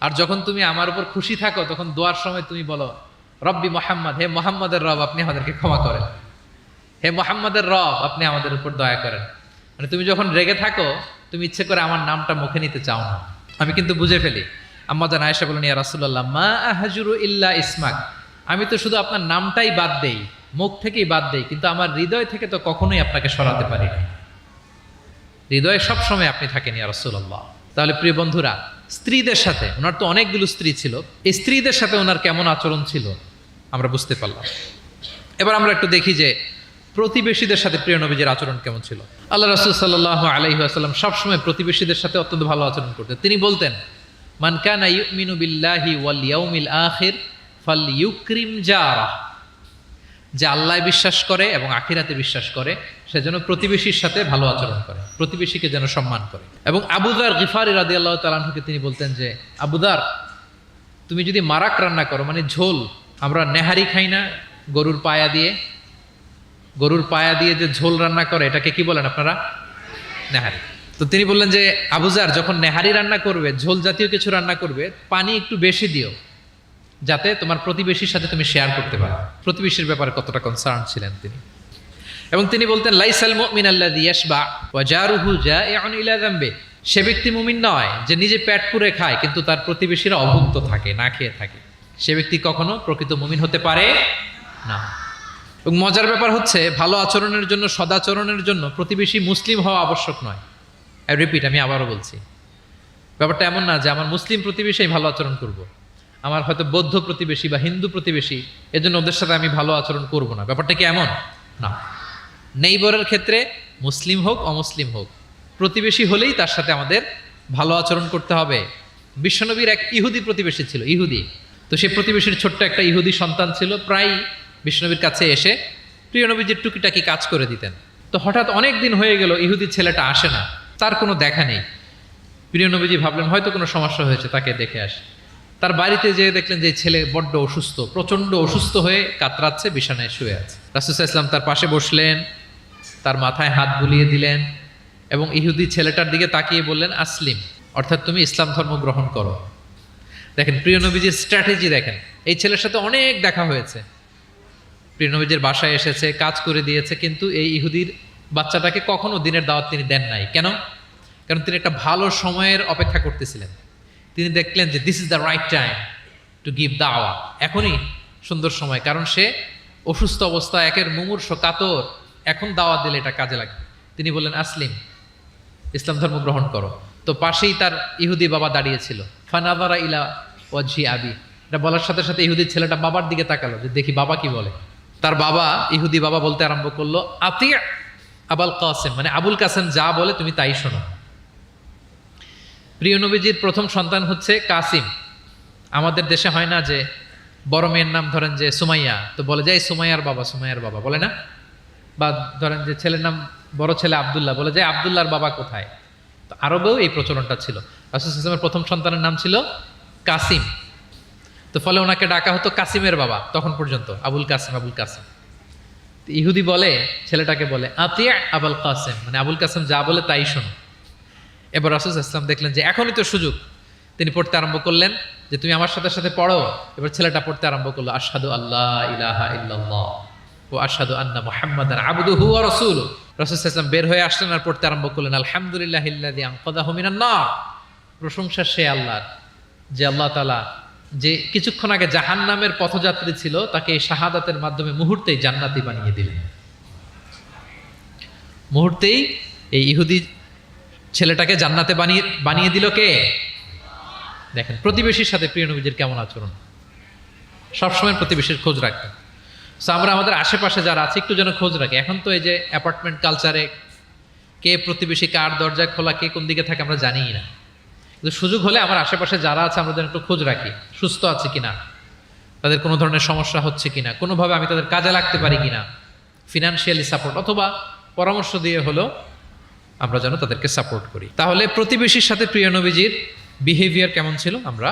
আর যখন তুমি আমার উপর খুশি থাকো তখন দোয়ার সময় তুমি বলো রব্বি মোহাম্মদ, হে মোহাম্মদের রব আপনি আমাদেরকে ক্ষমা করেন, হে মোহাম্মদের রব আপনি আমাদের উপর দয়া করেন। মানে তুমি যখন রেগে থাকো তুমি ইচ্ছে করে আমার নামটা মুখে নিতে চাও না, আমি কিন্তু বুঝে ফেলি। আম্মা জান আয়েশা বলেন, ইয়া রাসূলুল্লাহ মা আহজুরু ইল্লা ইসমাক, আমি তো শুধু আপনার নামটাই বাদ দেই, মুখ থেকেই বাদ দেই, কিন্তু আমার হৃদয় থেকে তো কখনোই আপনাকে সরাতে পারি না, হৃদয়ে সবসময় আপনি থাকেন ইয়া রাসূলুল্লাহ। তাহলে প্রিয় বন্ধুরা, স্ত্রীদের সাথে, ওনার তো অনেকগুলো স্ত্রী ছিল, এই স্ত্রীদের সাথে ওনার কেমন আচরণ ছিল আমরা বুঝতে পারলাম। এবার আমরা একটু দেখি যে প্রতিবেশীদের সাথে প্রিয় নবীজির আচরণ কেমন ছিল। আল্লাহ রাসূল সাল্লাল্লাহু আলাইহি ওয়াসাল্লাম সবসময় প্রতিবেশীদের সাথে অত্যন্ত ভালো আচরণ করতেন। তিনি বলতেন, মান কানা ইউমিনু বিল্লাহি ওয়াল ইয়াউমিল আখির ফালইউকরিম জারাহ, যে আল্লাহ বিশ্বাস করে এবং আখিরাতে বিশ্বাস করে সে যেন প্রতিবেশীর সাথে ভালো আচরণ করে, প্রতিবেশীকে যেন সম্মান করে। এবং আবু যার গিফারি রাদিয়াল্লাহু তাআলা আনহুকে তিনি বলতেন যে, আবু যার তুমি যদি মারাক রান্না করো, মানে ঝোল, আমরা নেহারি খাই না গরুর পায়া দিয়ে, গরুর পায়া দিয়ে যে ঝোল রান্না করে এটাকে কি বলেন আপনারা? নেহারি। তো তিনি বললেন যে আবু যার যখন নেহারি রান্না করবে, ঝোল জাতীয় কিছু রান্না করবে, পানি একটু বেশি দিও যাতে তোমার প্রতিবেশীর সাথে তুমি শেয়ার করতে পারো। প্রতিবেশীর ব্যাপারে কতটা কনসার্ন ছিলেন তিনি। এবং তিনি বলতেন, লাইসাল মুমিন আল্লাযী ইয়াশবা ওয়া জারুহু জাইউন ইলা যামবি, সে ব্যক্তি মুমিন নয় যে নিজে পেট পুরে খায় কিন্তু তার প্রতিবেশীরা অভুক্ত থাকে, না খেয়ে থাকে, সে ব্যক্তি কখনো প্রকৃত মুমিন হতে পারে না। এবং মজার ব্যাপার হচ্ছে, ভালো আচরণের জন্য, সদাচরণের জন্য প্রতিবেশী মুসলিম হওয়া আবশ্যক নয়। আই রিপিট, আমি আবারও বলছি, ব্যাপারটা এমন না যে আমার মুসলিম প্রতিবেশী ভালো আচরণ করব, আমার হয়তো বৌদ্ধ প্রতিবেশী বা হিন্দু প্রতিবেশী, এজন্য ওদের সাথে আমি ভালো আচরণ করব না। ব্যাপারটা কি এমন না। নেইবরের ক্ষেত্রে মুসলিম হোক অমুসলিম হোক, প্রতিবেশী হলেই তার সাথে আমাদের ভালো আচরণ করতে হবে। বিশ্বনবীর এক ইহুদি প্রতিবেশী ছিল, ইহুদি। তো সেই প্রতিবেশীর ছোট্ট একটা ইহুদি সন্তান ছিল, প্রায় বিশ্বনবীর কাছে এসে প্রিয় নবীজির টুকিটাকি কাজ করে দিতেন। তো হঠাৎ অনেক দিন হয়ে গেল ইহুদি ছেলেটা আসে না, তার কোনো দেখা নেই। প্রিয় নবীজি ভাবলেন হয়তো কোনো সমস্যা হয়েছে, তাকে দেখে আসে। তার বাড়িতে যেয়ে দেখলেন যে ছেলে বড্ড অসুস্থ, প্রচণ্ড অসুস্থ হয়ে কাতরাচ্ছে, বিছানায় শুয়ে আছে। রাসূল সাল্লাল্লাহু আলাইহি ওয়াসাল্লাম তার পাশে বসলেন, তার মাথায় হাত বুলিয়ে দিলেন এবং ইহুদি ছেলেটার দিকে তাকিয়ে বললেন, আসলিম, অর্থাৎ তুমি ইসলাম ধর্ম গ্রহণ করো। দেখেন প্রিয় নবীজির স্ট্র্যাটেজি, দেখেন এই ছেলের সাথে অনেক দেখা হয়েছে, প্রিয় নবীজির বাসায় এসেছে, কাজ করে দিয়েছে, কিন্তু এই ইহুদির বাচ্চাটাকে কখনো দিনের দাওয়াত তিনি দেন নাই। কেন? কারণ তিনি একটা ভালো সময়ের অপেক্ষা করতেছিলেন। তিনি দেখলেন যে this is the right time to give দাওয়া, এখনই সুন্দর সময়, কারণ সে অসুস্থ অবস্থা, একের মুমূর্ষ কাতর, এখন দাওয়াত দিলে এটা কাজে লাগবে। তিনি বললেন, আসলিম, ইসলাম ধর্ম গ্রহণ করো। তো পাশেই তার ইহুদি বাবা দাঁড়িয়েছিল। ফানাযারা ইলা ওয়াজহি আবি, এটা বলার সাথে সাথে ইহুদি ছেলেটা বাবার দিকে তাকালো যে দেখি বাবা কি বলে। তার বাবা, ইহুদি বাবা বলতে আরম্ভ করলো, আতি আবুল কাসেম, মানে আবুল কাসেম যা বলে তুমি তাই শোনো। প্রিয় নবীজির প্রথম সন্তান হচ্ছে কাসিম। আমাদের দেশে হয় না যে বড় মেয়ের নাম ধরেন যে সুমাইয়া, তো বলে যায় সুমাইয়ার বাবা, সুমাইয়ার বাবা বলে না, বা ধরেন যে ছেলের নাম, বড় ছেলে আব্দুল্লাহ, বলে যায় আব্দুল্লাহর বাবা কোথায়। তো আরবেও এই প্রচলনটা ছিল। রাসূল সাল্লাল্লাহু আলাইহি ওয়াসাল্লামের প্রথম সন্তানের নাম ছিল কাসিম, তো ফলে ওনাকে ডাকা হতো কাসিমের বাবা, তখন পর্যন্ত আবুল কাসেম, আবুল কাসেম। ইহুদি বলে, ছেলেটাকে বলে আতি আবুল কাসেম, মানে আবুল কাসেম যা বলে তাই শোনো। এবার রাসূল সাল্লাল্লাহু আলাইহি ওয়াসাল্লাম দেখলেন যে এখনই তো সুযোগ, তিনি পড়তে আরম্ভ করলেন যে তুমি আমার সাথে সাথে পড়ো। এবার ছেলেটা পড়তে আরম্ভ করলো, আশহাদু আল্লা ইলাহা ইল্লাল্লাহ ওয়া আশহাদু আন্না মুহাম্মাদান আবদুহু ওয়া রাসূলুহু। রাসূল সাল্লাল্লাহু আলাইহি ওয়াসাল্লাম বের হয়ে আসলেন আর পড়তে আরম্ভ করলেন, আলহামদুলিল্লাহিল্লাযী আনকাযাহু মিনান নার, প্রশংসা সে আল্লাহর যে আল্লাহ তাআলা যে কিছুক্ষণ আগে জাহান্নামের পথযাত্রী ছিল তাকে এই শাহাদাতের মাধ্যমে মুহূর্তেই জান্নাতি বানিয়ে দিলেন। মুহূর্তেই এই ইহুদি ছেলেটাকে জান্নাতে বানিয়ে দিল কে? দেখেন প্রতিবেশীর সাথে প্রিয় নবীজির কেমন আচরণ, সবসময় প্রতিবেশীর খোঁজ রাখতেন। সো আমরা আমাদের আশেপাশে যারা আছে একটু যেন খোঁজ রাখি। এখন তো এই যে অ্যাপার্টমেন্ট কালচারে কে প্রতিবেশী কার দরজা খোলা, কে কোন দিকে থাকে আমরা জানিই না। কিন্তু সুযোগ হলে আমার আশেপাশে যারা আছে আমরা যেন একটু খোঁজ রাখি, সুস্থ আছে কিনা, তাদের কোনো ধরনের সমস্যা হচ্ছে কিনা, কোনোভাবে আমি তাদের কাজে লাগতে পারি কিনা, ফিনান্সিয়ালি সাপোর্ট অথবা পরামর্শ দিয়ে হলো আমরা যেন তাদেরকে সাপোর্ট করি। তাহলে প্রতিবেশীর সাথে প্রিয় নবীজির বিহেভিয়ার কেমন ছিল আমরা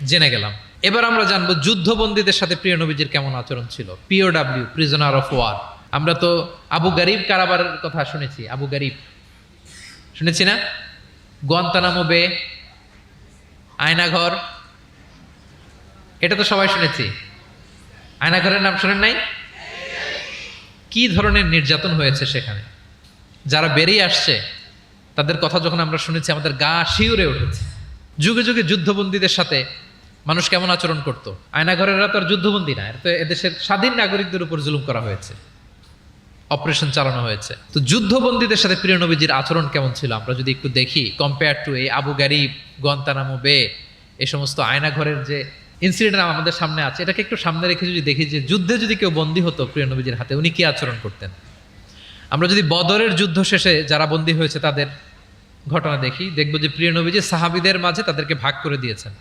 জেনে গেলাম। এবার আমরা জানবো যুদ্ধবন্দীদের সাথে প্রিয় নবীজির কেমন আচরণ ছিল। পিওডাব্লিউ, প্রিজনার অফ ওয়ার। আমরা তো আবু গারিব কারাবারের কথা শুনেছি, আবু গারিব শুনেছি না? গোয়ান্তানামো বে, আয়নাঘর, এটা তো সবাই শুনেছি। আয়নাঘরের নাম শোনেন নাই? কি ধরনের নির্যাতন হয়েছে সেখানে, যারা বেরিয়ে আসছে তাদের কথা যখন আমরা শুনেছি আমাদের গা শিউরে উঠেছে। যুগে যুগে যুদ্ধবন্দীদের সাথে মানুষ কেমন আচরণ করতো। আয়নাঘরেরা তো আর যুদ্ধবন্দী না, তো এদেশের স্বাধীন নাগরিকদের উপর জুলুম করা হয়েছে, অপারেশন চালানো হয়েছে। তো যুদ্ধবন্দীদের সাথে প্রিয় নবীজির আচরণ কেমন ছিল আমরা যদি একটু দেখি, কম্পেয়ার টু এই আবু গারিব, গোয়ান্তানামো বে, এই সমস্ত আয়নাঘরের যে ইনসিডেন্ট আমাদের সামনে আছে, এটাকে একটু সামনে রেখে যদি দেখি যে যুদ্ধে যদি কেউ বন্দী হতো প্রিয় নবীজির হাতে, উনি কি আচরণ করতেন। আমরা যদি বদরের যুদ্ধ শেষে যারা বন্দী হয়েছে তাদের ঘটনা দেখি, দেখবো যে প্রিয় নবীজি সাহাবীদের মাঝে তাদেরকে ভাগ করে দিয়েছেন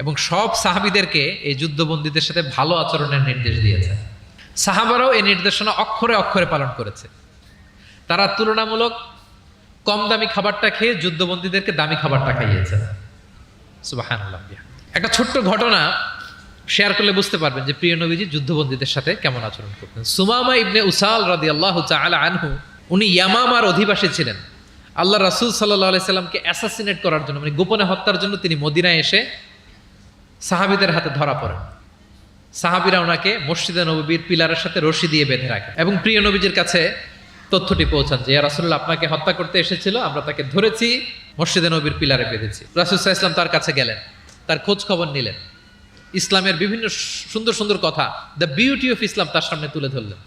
এবং সব সাহাবীদেরকে এই যুদ্ধবন্দীদের সাথে ভালো আচরণের নির্দেশ দিয়েছেন। সাহাবারাও এই নির্দেশনা অক্ষরে অক্ষরে পালন করেছে। তারা তুলনামূলক কম দামি খাবারটা খেয়ে যুদ্ধবন্দীদেরকে দামি খাবারটা খাইয়েছে। সুবহানাল্লাহ। একটা ছোট্ট ঘটনা শেয়ার করলে বুঝতে পারবেন যে প্রিয় নবীজি যুদ্ধবন্দীদের সাথে কেমন আচরণ করতেন। সুমামা ইবনে উসাল রাদিয়াল্লাহু তাআলা আনহু, উনি ইয়ামামার অধিবাসী ছিলেন। আল্লাহ রাসূল সাল্লাল্লাহু আলাইহি সাল্লামকে অ্যাসাসিনেট করার জন্য, মানে গোপনে হত্যার জন্য তিনি মদিনায় এসে সাহাবীদের হাতে ধরা পড়েন। সাহাবীরা ওনাকে মসজিদে নববীর পিলারের সাথে রশি দিয়ে বেঁধে রাখে এবং প্রিয় নবীজির কাছে তথ্যটি পৌঁছান যে ইয়া রাসূলুল্লাহ আপনাকে হত্যা করতে এসেছিল, আমরা তাকে ধরেছি, মসজিদে নববীর পিলারে বেঁধেছি। রাসূল সাল্লাল্লাহু আলাইহি ওয়াসাল্লাম তার কাছে গেলেন, তার খোঁজ খবর নিলেন, ইসলামের বিভিন্ন সুন্দর সুন্দর কথা, দ্য বিউটি অফ ইসলাম তার সামনে তুলে ধরলেন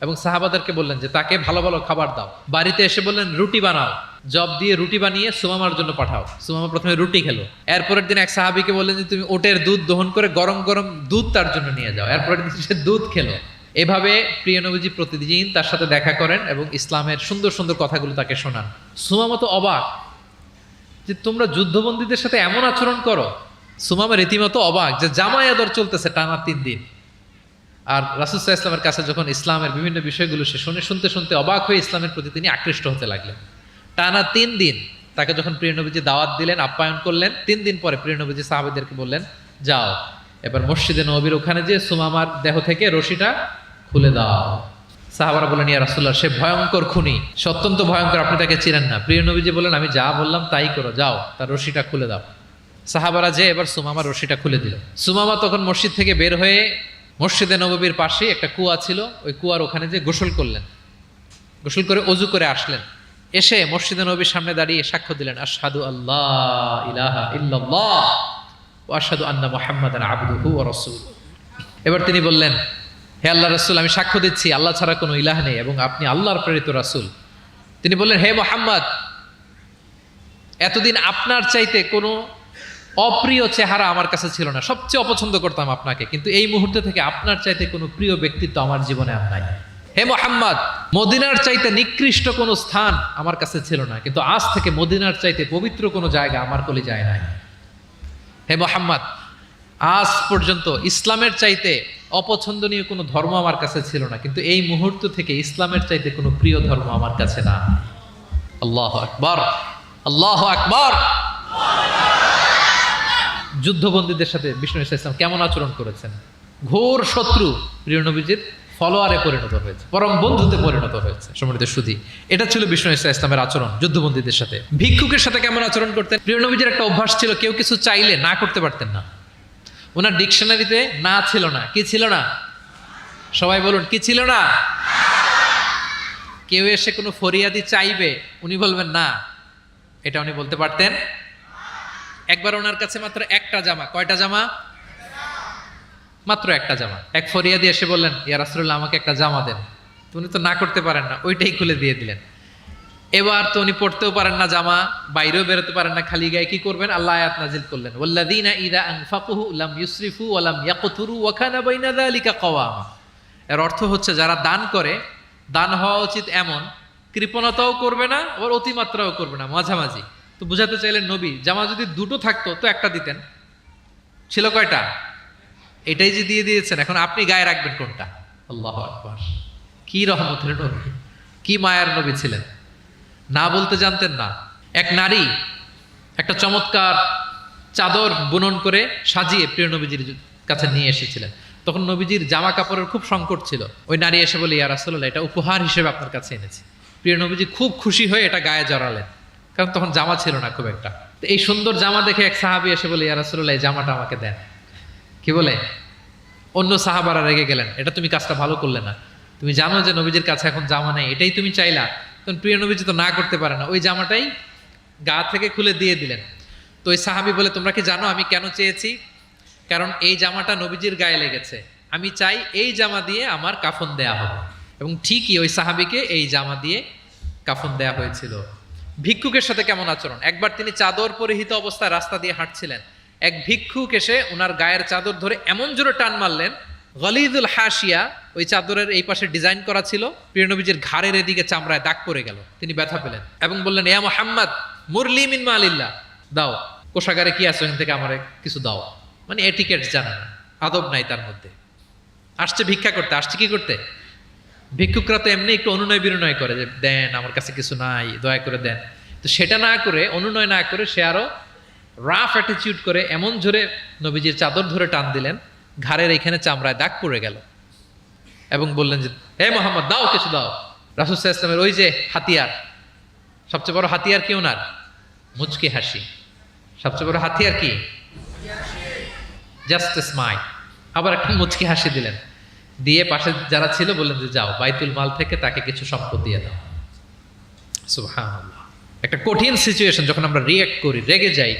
এবং সাহাবাদেরকে বললেন যে তাকে ভালো ভালো খাবার দাও। বাড়িতে এসে বললেন রুটি বানাও, জব দিয়ে রুটি বানিয়ে সুমামার জন্য পাঠাও। সুমামা প্রথমে রুটি খেলো। এরপরের দিন এক সাহাবীকে বললেন যে তুমি ওটের দুধ দহন করে গরম গরম দুধ তার জন্য নিয়ে যাও। এরপরের দিন সে দুধ খেলো। এভাবে প্রিয় নবীজি প্রতিদিন তার সাথে দেখা করেন এবং ইসলামের সুন্দর সুন্দর কথাগুলো তাকে শোনান। সুমামা তো অবাক যে তোমরা যুদ্ধবন্দীদের সাথে এমন আচরণ করো। সুমামা রীতিমতো অবাক যে জামাই আদর চলতেছে টানা 3 দিন। আর রাসূল সাল্লাল্লাহু আলাইহি ওয়াসাল্লামের কাছে যখন ইসলামের বিভিন্ন বিষয়গুলো সে শুনতে শুনতে অবাক হয়ে ইসলামের প্রতি তিনি আকৃষ্ট হতে লাগলেন। টানা 3 দিন তাকে যখন প্রিয় নবীজি দাওয়াত দিলেন, আপ্যায়ন করলেন, 3 দিন পরে প্রিয় নবীজি সাহাবীদেরকে বললেন যাও এবার মসজিদে নববীর ওখানে যে সুমামার দেহ থেকে রশিটা খুলে দাও। সাহাবারা বললেন ইয়া রাসূলুল্লাহ সে ভয়ঙ্কর খুনি, সে অত্যন্ত ভয়ঙ্কর, আপনি তাকে চিনেন না। প্রিয় নবীজি বললেন আমি যা বললাম তাই করো, যাও তার রশিটা খুলে দাও। সাহাবারা যে এবার সুমামার রশিটা খুলে দিল। সুমামা তখন মসজিদ থেকে বের হয়ে মসজিদে নববীর পাশে একটা কুয়া ছিল, ওই কুয়ার ওখানে যে গোসল করলেন, গোসল করে অজু করে আসলেন। এসে মসজিদে নবীর সামনে দাঁড়িয়ে সাক্ষ্য দিলেন আশহাদু আল্লাহ ইলাহা ইল্লাল্লাহ ওয়া আশহাদু আন্না মুহাম্মাদান আবদুহু ওয়া রাসূলুহু। এবার তিনি বললেন হে আল্লাহ রাসূল, আমি সাক্ষ্য দিচ্ছি আল্লাহ ছাড়া কোনো ইলাহ নেই এবং আপনি আল্লাহর প্রেরিত রাসূল। তিনি বললেন হে মুহাম্মদ, এতদিন আপনার চাইতে কোনো অপ্রিয় চেহারা আমার কাছে ছিল না, সবচেয়ে অপছন্দ করতাম আপনাকে, কিন্তু এই মুহূর্তে থেকে আপনার চাইতে কোনো প্রিয় ব্যক্তিত্ব আমার জীবনে আর নাই। হে মুহাম্মদ, মদিনার চাইতে নিকৃষ্ট কোনো স্থান আমার কাছে ছিল না, কিন্তু আজ থেকে মদিনার চাইতে পবিত্র কোনো জায়গা আমার কলিজায় নাই। হে মুহাম্মদ, আজ পর্যন্ত ইসলামের চাইতে অপছন্দনীয় কোনো ধর্ম আমার কাছে ছিল না, কিন্তু এই মুহূর্ত থেকে ইসলামের চাইতে কোনো প্রিয় ধর্ম আমার কাছে না। আল্লাহু আকবার, আল্লাহু আকবার। যুদ্ধবন্দীদের সাথে বিষ্ণু ইসলাম কেমন আচরণ করেছেন। ঘোর শত্রু প্রিয় নবীজির ফলোয়ারে পরিণত হয়েছে, পরম বন্ধুতে পরিণত হয়েছে। সম্মানিত সুধী, এটা ছিল বিষ্ণু ইসলামের আচরণ যুদ্ধবন্দীদের সাথে। ভিক্ষুকের সাথে কেমন আচরণ করতেন। প্রিয় নবীজির একটা অভ্যাস ছিল, কেউ কিছু চাইলে না করতে পারতেন না। ওনার ডিকশনারিতে না ছিল না। কি ছিল না? সবাই বলুন, কি ছিল না? কেউ এসে কোনো ফরিয়াদি চাইবে, উনি বলবেন না, এটা উনি বলতে পারতেন। একবার ওনার কাছে মাত্র একটা জামা, কয়টা জামা? মাত্র একটা জামা। এক ফরিয়াদি এসে বললেন ইয়া রাসূলুল্লাহ আমাকে একটা জামা দেন। উনি তো না করতে পারেন না, ওইটাই খুলে দিয়ে দিলেন। এবার তো উনি পড়তেও পারেন না জামা, বাইরেও বেরোতে পারেন না, খালি গায়ে কি করবেন? আল্লাহ আয়াত নাজিল করলেন ওয়াল্লাযীনা ইযা আনফাকু লাম ইউসরিফু ওয়া লাম ইয়াকতুরু ওয়া কানা বাইনা যালিকা কাওয়ামা। এর অর্থ হচ্ছে যারা দান করে, দান হওয়া উচিত এমন কৃপণতাও করবে না, আবার অতিমাত্রাও করবে না, মাঝামাঝি। তো বুঝাতে চাইলেন নবী জামা যদি দুটো থাকতো তো একটা দিতেন, ছিল কয়টা? এটাই যে দিয়ে দিয়েছেন, এখন আপনি গায়ে রাখবেন কোনটা? আল্লাহু আকবার! কি রহমতের নবী, কি মায়ার নবী ছিলেন, না বলতে জানতেন না। এক নারী একটা চমৎকার চাদর বুনন করে সাজিয়ে প্রিয় নবীজির কাছে নিয়ে এসেছিলেন। তখন নবীজির জামা কাপড়ের খুব সংকট ছিল। ওই নারী এসে বলে, ইয়া রাসূলুল্লাহ, এটা উপহার হিসেবে আপনার কাছে এনেছি। প্রিয় নবীজি খুব খুশি হয়ে এটা গায়ে জড়ালেন, কারণ তখন জামা ছিল না খুব একটা। তো এই সুন্দর জামা দেখে এক সাহাবী এসে বলে, ইয়া রাসূলুল্লাহ, এই জামাটা আমাকে দেন। কি বলে? অন্য সাহাবারা রেগে গেলেন, এটা তুমি কাজটা ভালো করলে না, তুমি জানো যে নবীজির কাছে এখন জামা নেই, এটাই তুমি চাইলা। তখন প্রিয় নবীজি তো না করতে পারে না, ওই জামাটাই গা থেকে খুলে দিয়ে দিলেন। তো ওই সাহাবী বলে, তোমরা কি জানো আমি কেন চেয়েছি? কারণ এই জামাটা নবীজির গায়ে লেগেছে, আমি চাই এই জামা দিয়ে আমার কাফন দেয়া হবে। এবং ঠিকই ওই সাহাবীকে এই জামা দিয়ে কাফন দেয়া হয়েছিল। ভিক্ষুকের সাথে কেমন আচরণ! একবার তিনি চাদর পরিহিত অবস্থায় রাস্তা দিয়ে হাঁটছিলেন, এক ভিক্ষুক এসে ওনার গায়ের চাদর ধরে এমন জোরে টান মারলেন, গলিদুল হাসিয়া, ওই চাদরের এই পাশে ডিজাইন করা ছিল, প্রিয় নবীজির ঘাড়ের এদিকে চামড়ায় দাগ পড়ে গেল, তিনি ব্যথা পেলেন এবং বললেন, ইয়া মুহাম্মদ মুরলি মিন মালিল্লাহ, দাও কোষাগারে কি আছে ওখান থেকে আমারে কিছু দাও। মানে এটিকেট জানে না, আদব নাই তার মধ্যে। আসছে ভিক্ষা করতে, আসছে কি করতে? ভিক্ষুকরা তো এমনি একটু অনুনয় বিনয় করে যে দেন, আমার কাছে কিছু নাই, দয়া করে দেন। তো সেটা না করে, অনুনয় না করে, সে আরো রাফ অ্যাটিটিউড করে এমন জোরে নবীজির চাদর ধরে টান দিলেন, ঘাড়ের এখানে চামড়ায় দাগ পড়ে গেল এবং বললেন যে, হে মোহাম্মদ, দাও, কিছু দাও। রাসূল সাল্লাল্লাহু আলাইহি ওয়াসাল্লামের ওই যে হাতিয়ার, সবচেয়ে বড় হাতিয়ার কি ওনার? মুচকি হাসি। সবচেয়ে বড় হাতিয়ার কি? Just a smile. আবার একটা মুচকি হাসি দিলেন, দিয়ে পাশে যারা ছিল বললেন যে, যাও বাইতুল মাল থেকে তাকে কিছু সম্পদ দিয়ে দাও। সুবহানাল্লাহ! একটা কঠিন সিচুয়েশন যখন আমরা রিঅ্যাক্ট করি, রেগে যাই,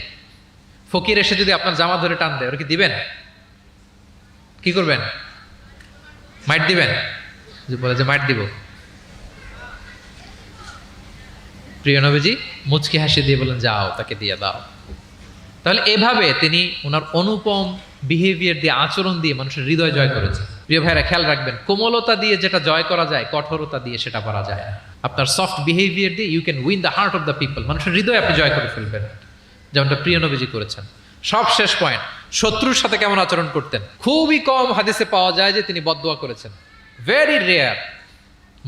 ফকির এসে যদি আপনার জামা ধরে টান দেয়, ওরা কি দিবেন? কি করবেন? মাইট দিবেন? যে বলে যে মাইট দিব। প্রিয় নবীজি মুচকি হাসি দিয়ে বলেন, যাও তাকে দিয়ে দাও। তাহলে এভাবে তিনি ওনার অনুপম বিহেভিয়ার দিয়ে, আচরণ দিয়ে মানুষের হৃদয় জয় করেছেন। প্রিয় ভাইরা, খেয়াল রাখবেন, কোমলতা দিয়ে যেটা জয় করা যায়, কঠোরতা দিয়ে সেটা করা যায় না। আপনার সফট বিহেভিয়ার দিয়ে you can win the heart of the people, মানুষের হৃদয় আপনি জয় করে ফেলবেন, যেমনটা প্রিয় নবীজি করেছেন। সব শেষ পয়েন্ট, শত্রুর সাথে কেমন আচরণ করতেন। খুবই কম হাদিসে পাওয়া যায় যে তিনি বদদোয়া করেছেন, very rare.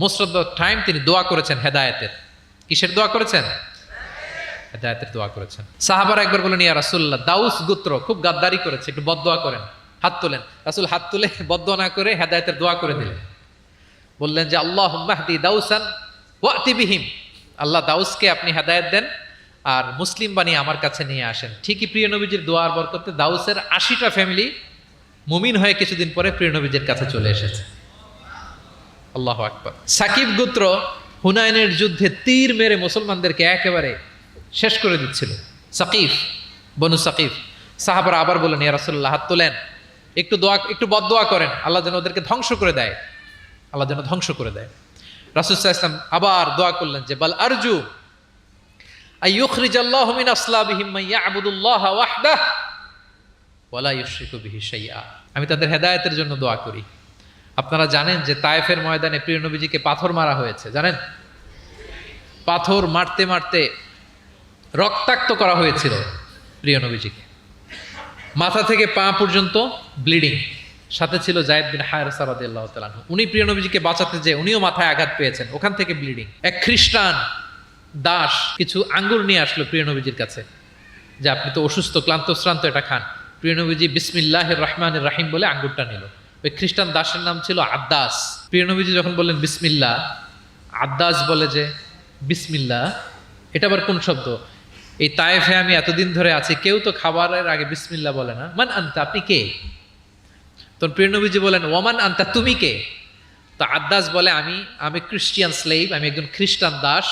Most of the time তিনি দোয়া করেছেন হেদায়েতের। কিসের দোয়া করেছেন? হেদায়েতের দোয়া করেছেন। সাহাবারা একবার বলেন, ইয়া রাসূলুল্লাহ, দাউস গোত্র খুব গাদ্দারি করেছে, একটু বদদোয়া করেন। হাত তোলেন। রাসূল হাত তুলে বদদোয়া না করে হেদায়েতের দোয়া করে দিলেন। বললেন যে, আল্লাহুম্মা হদি দাউসান ওয়াতি বিহিম, আল্লাহ দাউসকে আপনি হেদায়েত দেন আর মুসলিম বানিয়ে আমার কাছে নিয়ে আসেন। ঠিকই প্রিয় নবীজির দোয়ার বরকতে দাউসের ৮০টা ফ্যামিলি মুমিন হয়ে কিছুদিন পরে প্রিয় নবীজির কাছে চলে এসেছে। আল্লাহু আকবার। সাকিব গোত্র হুনাইনের যুদ্ধে তীর মেরে মুসলমানদেরকে একেবারে শেষ করে দিচ্ছিল। সাকিফ, বনু সাকিফ। সাহাবারা আবার বলেন, ইয়া রাসূলুল্লাহ, হাত তোলেন, একটু দোয়া, একটু বদদোয়া করেন, আল্লাহ যেন ওদেরকে ধ্বংস করে দেয়, আল্লাহ যেন ধ্বংস করে দেয়। রাসূল সাল্লাল্লাহু আলাইহি ওয়াসাল্লাম আবার দোয়া করলেন যে, বাল আরজু আইয়ুখরিজাল্লাহু মিন আসলাবিহিম মান ইয়াবুদুল্লাহা ওয়াহদাহু ওয়া লা ইউশরিকু বিহি শাইআ। আমি তাদের হেদায়েতের জন্য দোয়া করি। আপনারা জানেন যে তায়েফের ময়দানে প্রিয় নবীজিকে পাথর মারা হয়েছে, জানেন? পাথর মারতে মারতে রক্তাক্ত করা হয়েছিল প্রিয় নবীজিকে, মাথা থেকে পা পর্যন্ত ব্লিডিং। সাথে ছিল যায়েদ বিন হারেসা রাদিয়াল্লাহু তাআলা আনহু। উনি প্রিয় নবীজিকে বাঁচাতে যে উনিও মাথায় আঘাত পেয়েছেন, ওখান থেকে ব্লিডিং। এক খ্রিস্টান দাস কিছু আঙ্গুর নিয়ে আসলো প্রিয় নবীজির কাছে, যে আপনি তো অসুস্থ, ক্লান্ত শ্রান্ত, এটা খান। প্রিয় নবীজি বিসমিল্লাহির রহমানির রহিম বলে আঙ্গুরটা নিল। ওই খ্রিস্টান দাসের নাম ছিল আদ্দাস। প্রিয় নবীজি যখন বললেন বিসমিল্লাহ, আদ্দাস বলে যে বিসমিল্লাহ, এটা আবার কোন শব্দ? এই তায়েফে আমি এতদিন ধরে আছি, কেউ তো খাবারের আগে বিসমিল্লাহ বলে না। মান আনতা, আপনি কে? তখন প্রিয় নবীজি বলেন, ওয়ামান আনতা, তুমি কে? তো আদ্দাস বলে, আমি ক্রিশ্চিয়ান স্লেভ, আমি একজন খ্রিস্টান দাস।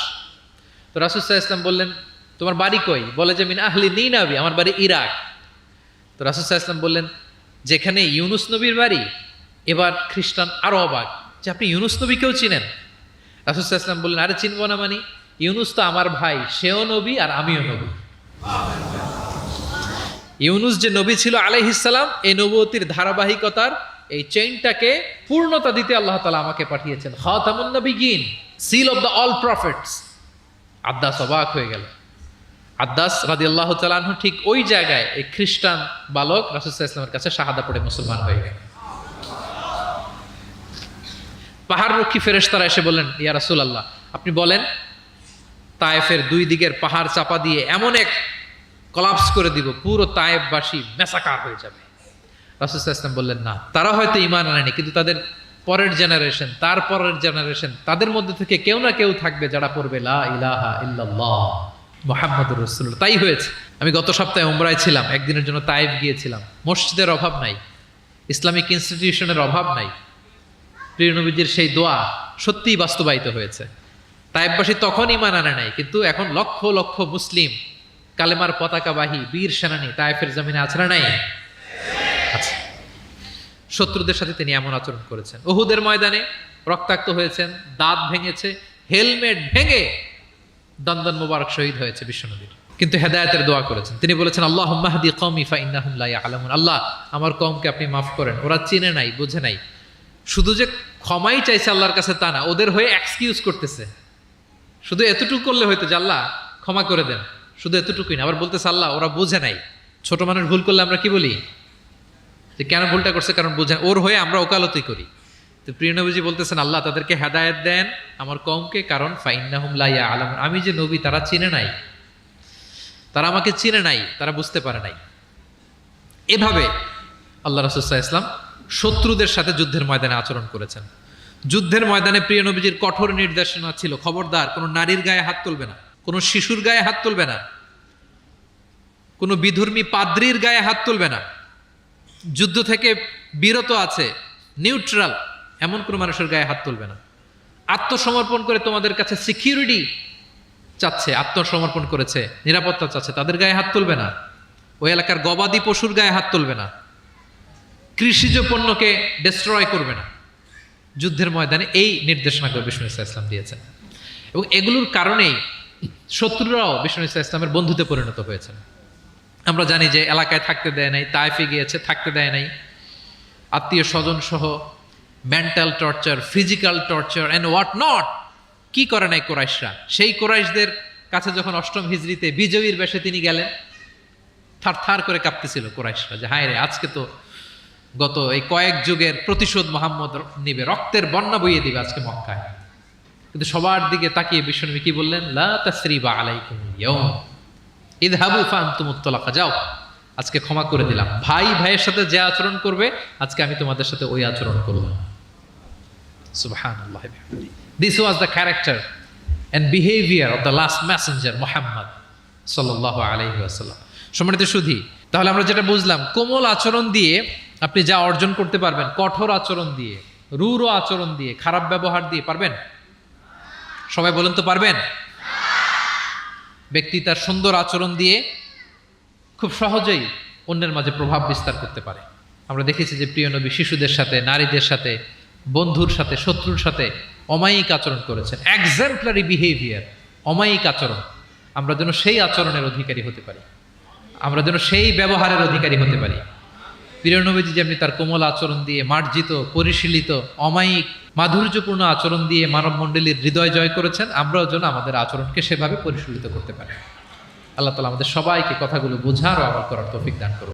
তো রাসূল সাল্লাল্লাহু আলাইহি ওয়াসাল্লাম বললেন, তোমার বাড়ি কই? বলে যে মিন আহলি নিনাবি, আমার বাড়ি ইরাক। তো রাসূল সাল্লাল্লাহু আলাইহি ওয়াসাল্লাম বললেন, যেখানে ইউনুস নবীর বাড়ি। এবার খ্রিস্টান আরো অবাক যে আপনি ইউনুস নবীকেও চিনেন? রাসূল সাল্লাল্লাহু আলাইহি ওয়াসাল্লাম বললেন, আরে চিনবো না মানে, ইউনুস তো আমার ভাই, সেও নবী আর আমিও নবী। ইউনুস যে নবী ছিল আলাইহিস সালাম, এই নবুয়তির ধারাবাহিকতার এই চেইনটাকে পূর্ণতা দিতে আল্লাহ তাআলা আমাকে পাঠিয়েছেন। খাতামুন নবিয়্যিন, seal of the all prophets. Addas অবাক হয়ে গেল। আদ্দাস রাদিয়াল্লাহু তাআলা আনহু ঠিক ওই জায়গায় এই খ্রিস্টান বালক রাসূল সাল্লাল্লাহু আলাইহি ওয়াসাল্লামের কাছে শাহাদা পড়ে মুসলমান হয়ে গেল। পাহাড়রক্ষী ফেরেশতারা এসে বললেন, ইয়া রাসূলুল্লাহ, আপনি বলেন তায়েফের দুই দিকের পাহাড় চাপা দিয়ে এমন এক কলাপস করে দিব, পুরো তায়েফবাসী মেসাকার হয়ে যাবে। রাসূল সাল্লাল্লাহু আলাইহি ওয়াসাল্লাম বললেন, না, তারা হয়তো ঈমান আনেনি, কিন্তু তাদের পরের জেনারেশন, তার পরের জেনারেশন, তাদের মধ্যে থেকে কেউ না কেউ থাকবে যারা পড়বে লা ইলাহা ইল্লাল্লাহ মুহাম্মাদুর রাসূলুল্লাহ। তাই হয়েছে। আমি গত সপ্তাহে উমরায় ছিলাম, একদিনের জন্য তায়েফ গিয়েছিলাম। মসজিদের অভাব নাই, ইসলামিক ইনস্টিটিউশনের অভাব নাই। প্রিয় নবীজির সেই দোয়া সত্যিই বাস্তবায়িত হয়েছে। তায়েফবাসী তখন ঈমান আনে নাই, কিন্তু এখন লক্ষ লক্ষ মুসলিম কালেমার পতাকাবাহী বীর সেনানী তায়েফের জমিনে আছে না নাই? আছে। শত্রুদের সাথে তিনি এমন আচরণ করেছেন। উহুদের ময়দানে রক্তাক্ত হয়েছেন, দাঁত ভেঙেছে, হেলমেট ভেঙে দন্দন মোবারক শহীদ হয়েছে বিশ্বনবীর। কিন্তু হেদায়েতের দোয়া করেছেন। তিনি বলেছেন, আল্লাহুম্মা হদি কওমি ফাইন্নাহুম লা ইয়ালামুন। আল্লাহ, আমার কওমকে আপনি মাফ করেন, ওরা চিনে নাই, বুঝে নাই। শুধু যে ক্ষমাই চাইছে আল্লাহর কাছে তা না, ওদের হয়ে এক্সকিউজ করতেছে। শুধু এতটুকু করলে হয়তো যে আল্লাহ ক্ষমা করে দেন, শুধু এতটুকুই না, আবার বলতেছে আল্লাহ ওরা বুঝে নাই। ছোট মানুষ ভুল করলে আমরা কি বলি? যে কেন ভুলটা করছে, কারণ বুঝেন। ওর হয়ে আমরা ওকালতি করি। তো প্রিয় নবীজি বলতেছেন, আল্লাহ তাদেরকে হেদায়েত দেন আমার কওমকে, কারণ ফাইন্নাহুম লা ইয়ালামুন, আমি যে নবী তারা চিনে নাই, তারা আমাকে চিনে নাই, তারা বুঝতে পারে নাই। এভাবে আল্লাহ রাসূল সাল্লাল্লাহু আলাইহি ওয়াসাল্লাম শত্রুদের সাথে যুদ্ধের ময়দানে আচরণ করেছেন। যুদ্ধের ময়দানে প্রিয় নবীজির কঠোর নির্দেশনা ছিল, খবরদার কোনো নারীর গায়ে হাত তুলবে না, কোনো শিশুর গায়ে হাত তুলবে না, কোনো বিধর্মী পাদ্রীর গায়ে হাত তুলবে না। যুদ্ধ থেকে বিরত আছে, নিউট্রাল, এমন কোনো মানুষের গায়ে হাত তুলবে না। আত্মসমর্পণ করে তোমাদের কাছে সিকিউরিটি চাচ্ছে, আত্মসমর্পণ করেছে, নিরাপত্তা চাচ্ছে, তাদের গায়ে হাত তুলবে না। ওই এলাকার গবাদি পশুর গায়ে হাত তুলবে না, কৃষিজ পণ্যকে ডিস্ট্রয় করবে না। যুদ্ধের ময়দানে এই নির্দেশনাগুলো বিষ্ণু ইসা ইসলাম দিয়েছেন, এবং এগুলোর কারণেই শত্রুরাও বিষ্ণু ইসা ইসলামের বন্ধুতে পরিণত হয়েছেন। আমরা জানি যে এলাকায় থাকতে দেয় নাই, তায়েফে গিয়েছে, থাকতে দেয় নাই, আত্মীয় স্বজন সহ mental torture, physical torture and what not কি করে নাই কুরাইশরা। সেই কুরাইশদের কাছে যখন অষ্টম হিজরিতে বিজয়ীর বেশে তিনি গেলেন, থার থার করে কাঁপতেছিল কুরাইশরা যে হায় রে, আজকে তো গত এই কয়েক যুগের প্রতিশোধ মুহাম্মদ নিবে, রক্তের বন্যা বইয়ে দিবে আজকে মক্কায়। কিন্তু সবার দিকে তাকিয়ে বিশ্বনবী কি বললেন? লা তাসরিবা আলাইকুমুল ইয়াউম ইযহাবু ফাআনতুমুত তালাকা, যাও, আজকে ক্ষমা করে দিলাম। ভাই ভাইয়ের সাথে যে আচরণ করবে, আজকে আমি তোমাদের সাথে ওই আচরণ করলাম। সুবহানাল্লাহ। This was the character and behavior of the last messenger Muhammad sallallahu alayhi wasallam. সম্মানিত সুধী, তাহলে আমরা যেটা বুঝলাম, কোমল আচরণ দিয়ে আপনি যা অর্জন করতে পারবেন, কঠোর আচরণ দিয়ে, রূঢ় আচরণ দিয়ে, খারাপ ব্যবহার দিয়ে পারবেন? সবাই বলেন তো পারবেন? ব্যক্তি তার সুন্দর আচরণ দিয়ে খুব সহজেই অন্যের মাঝে প্রভাব বিস্তার করতে পারে। আমরা দেখেছি যে প্রিয় নবী শিশুদের সাথে, নারীদের সাথে, বন্ধুর সাথে, শত্রুর সাথে অমায়িক আচরণ করেছেন। এক্সাম্পলারি বিহেভিয়ার, অমায়িক আচরণ। আমরা যেন সেই আচরণের অধিকারী হতে পারি, আমরা যেন সেই ব্যবহারের অধিকারী হতে পারি। প্রিয় নবীজি যেমনি তার কোমল আচরণ দিয়ে, মার্জিত, পরিশীলিত, অমায়িক, মাধুর্যপূর্ণ আচরণ দিয়ে মানব মণ্ডলীর হৃদয় জয় করেছেন, আমরাও যেন আমাদের আচরণকে সেভাবে পরিশীলিত করতে পারি। আল্লাহ তাআলা আমাদের সবাইকে কথাগুলো বোঝার ও আমল করার তৌফিক দান করুন।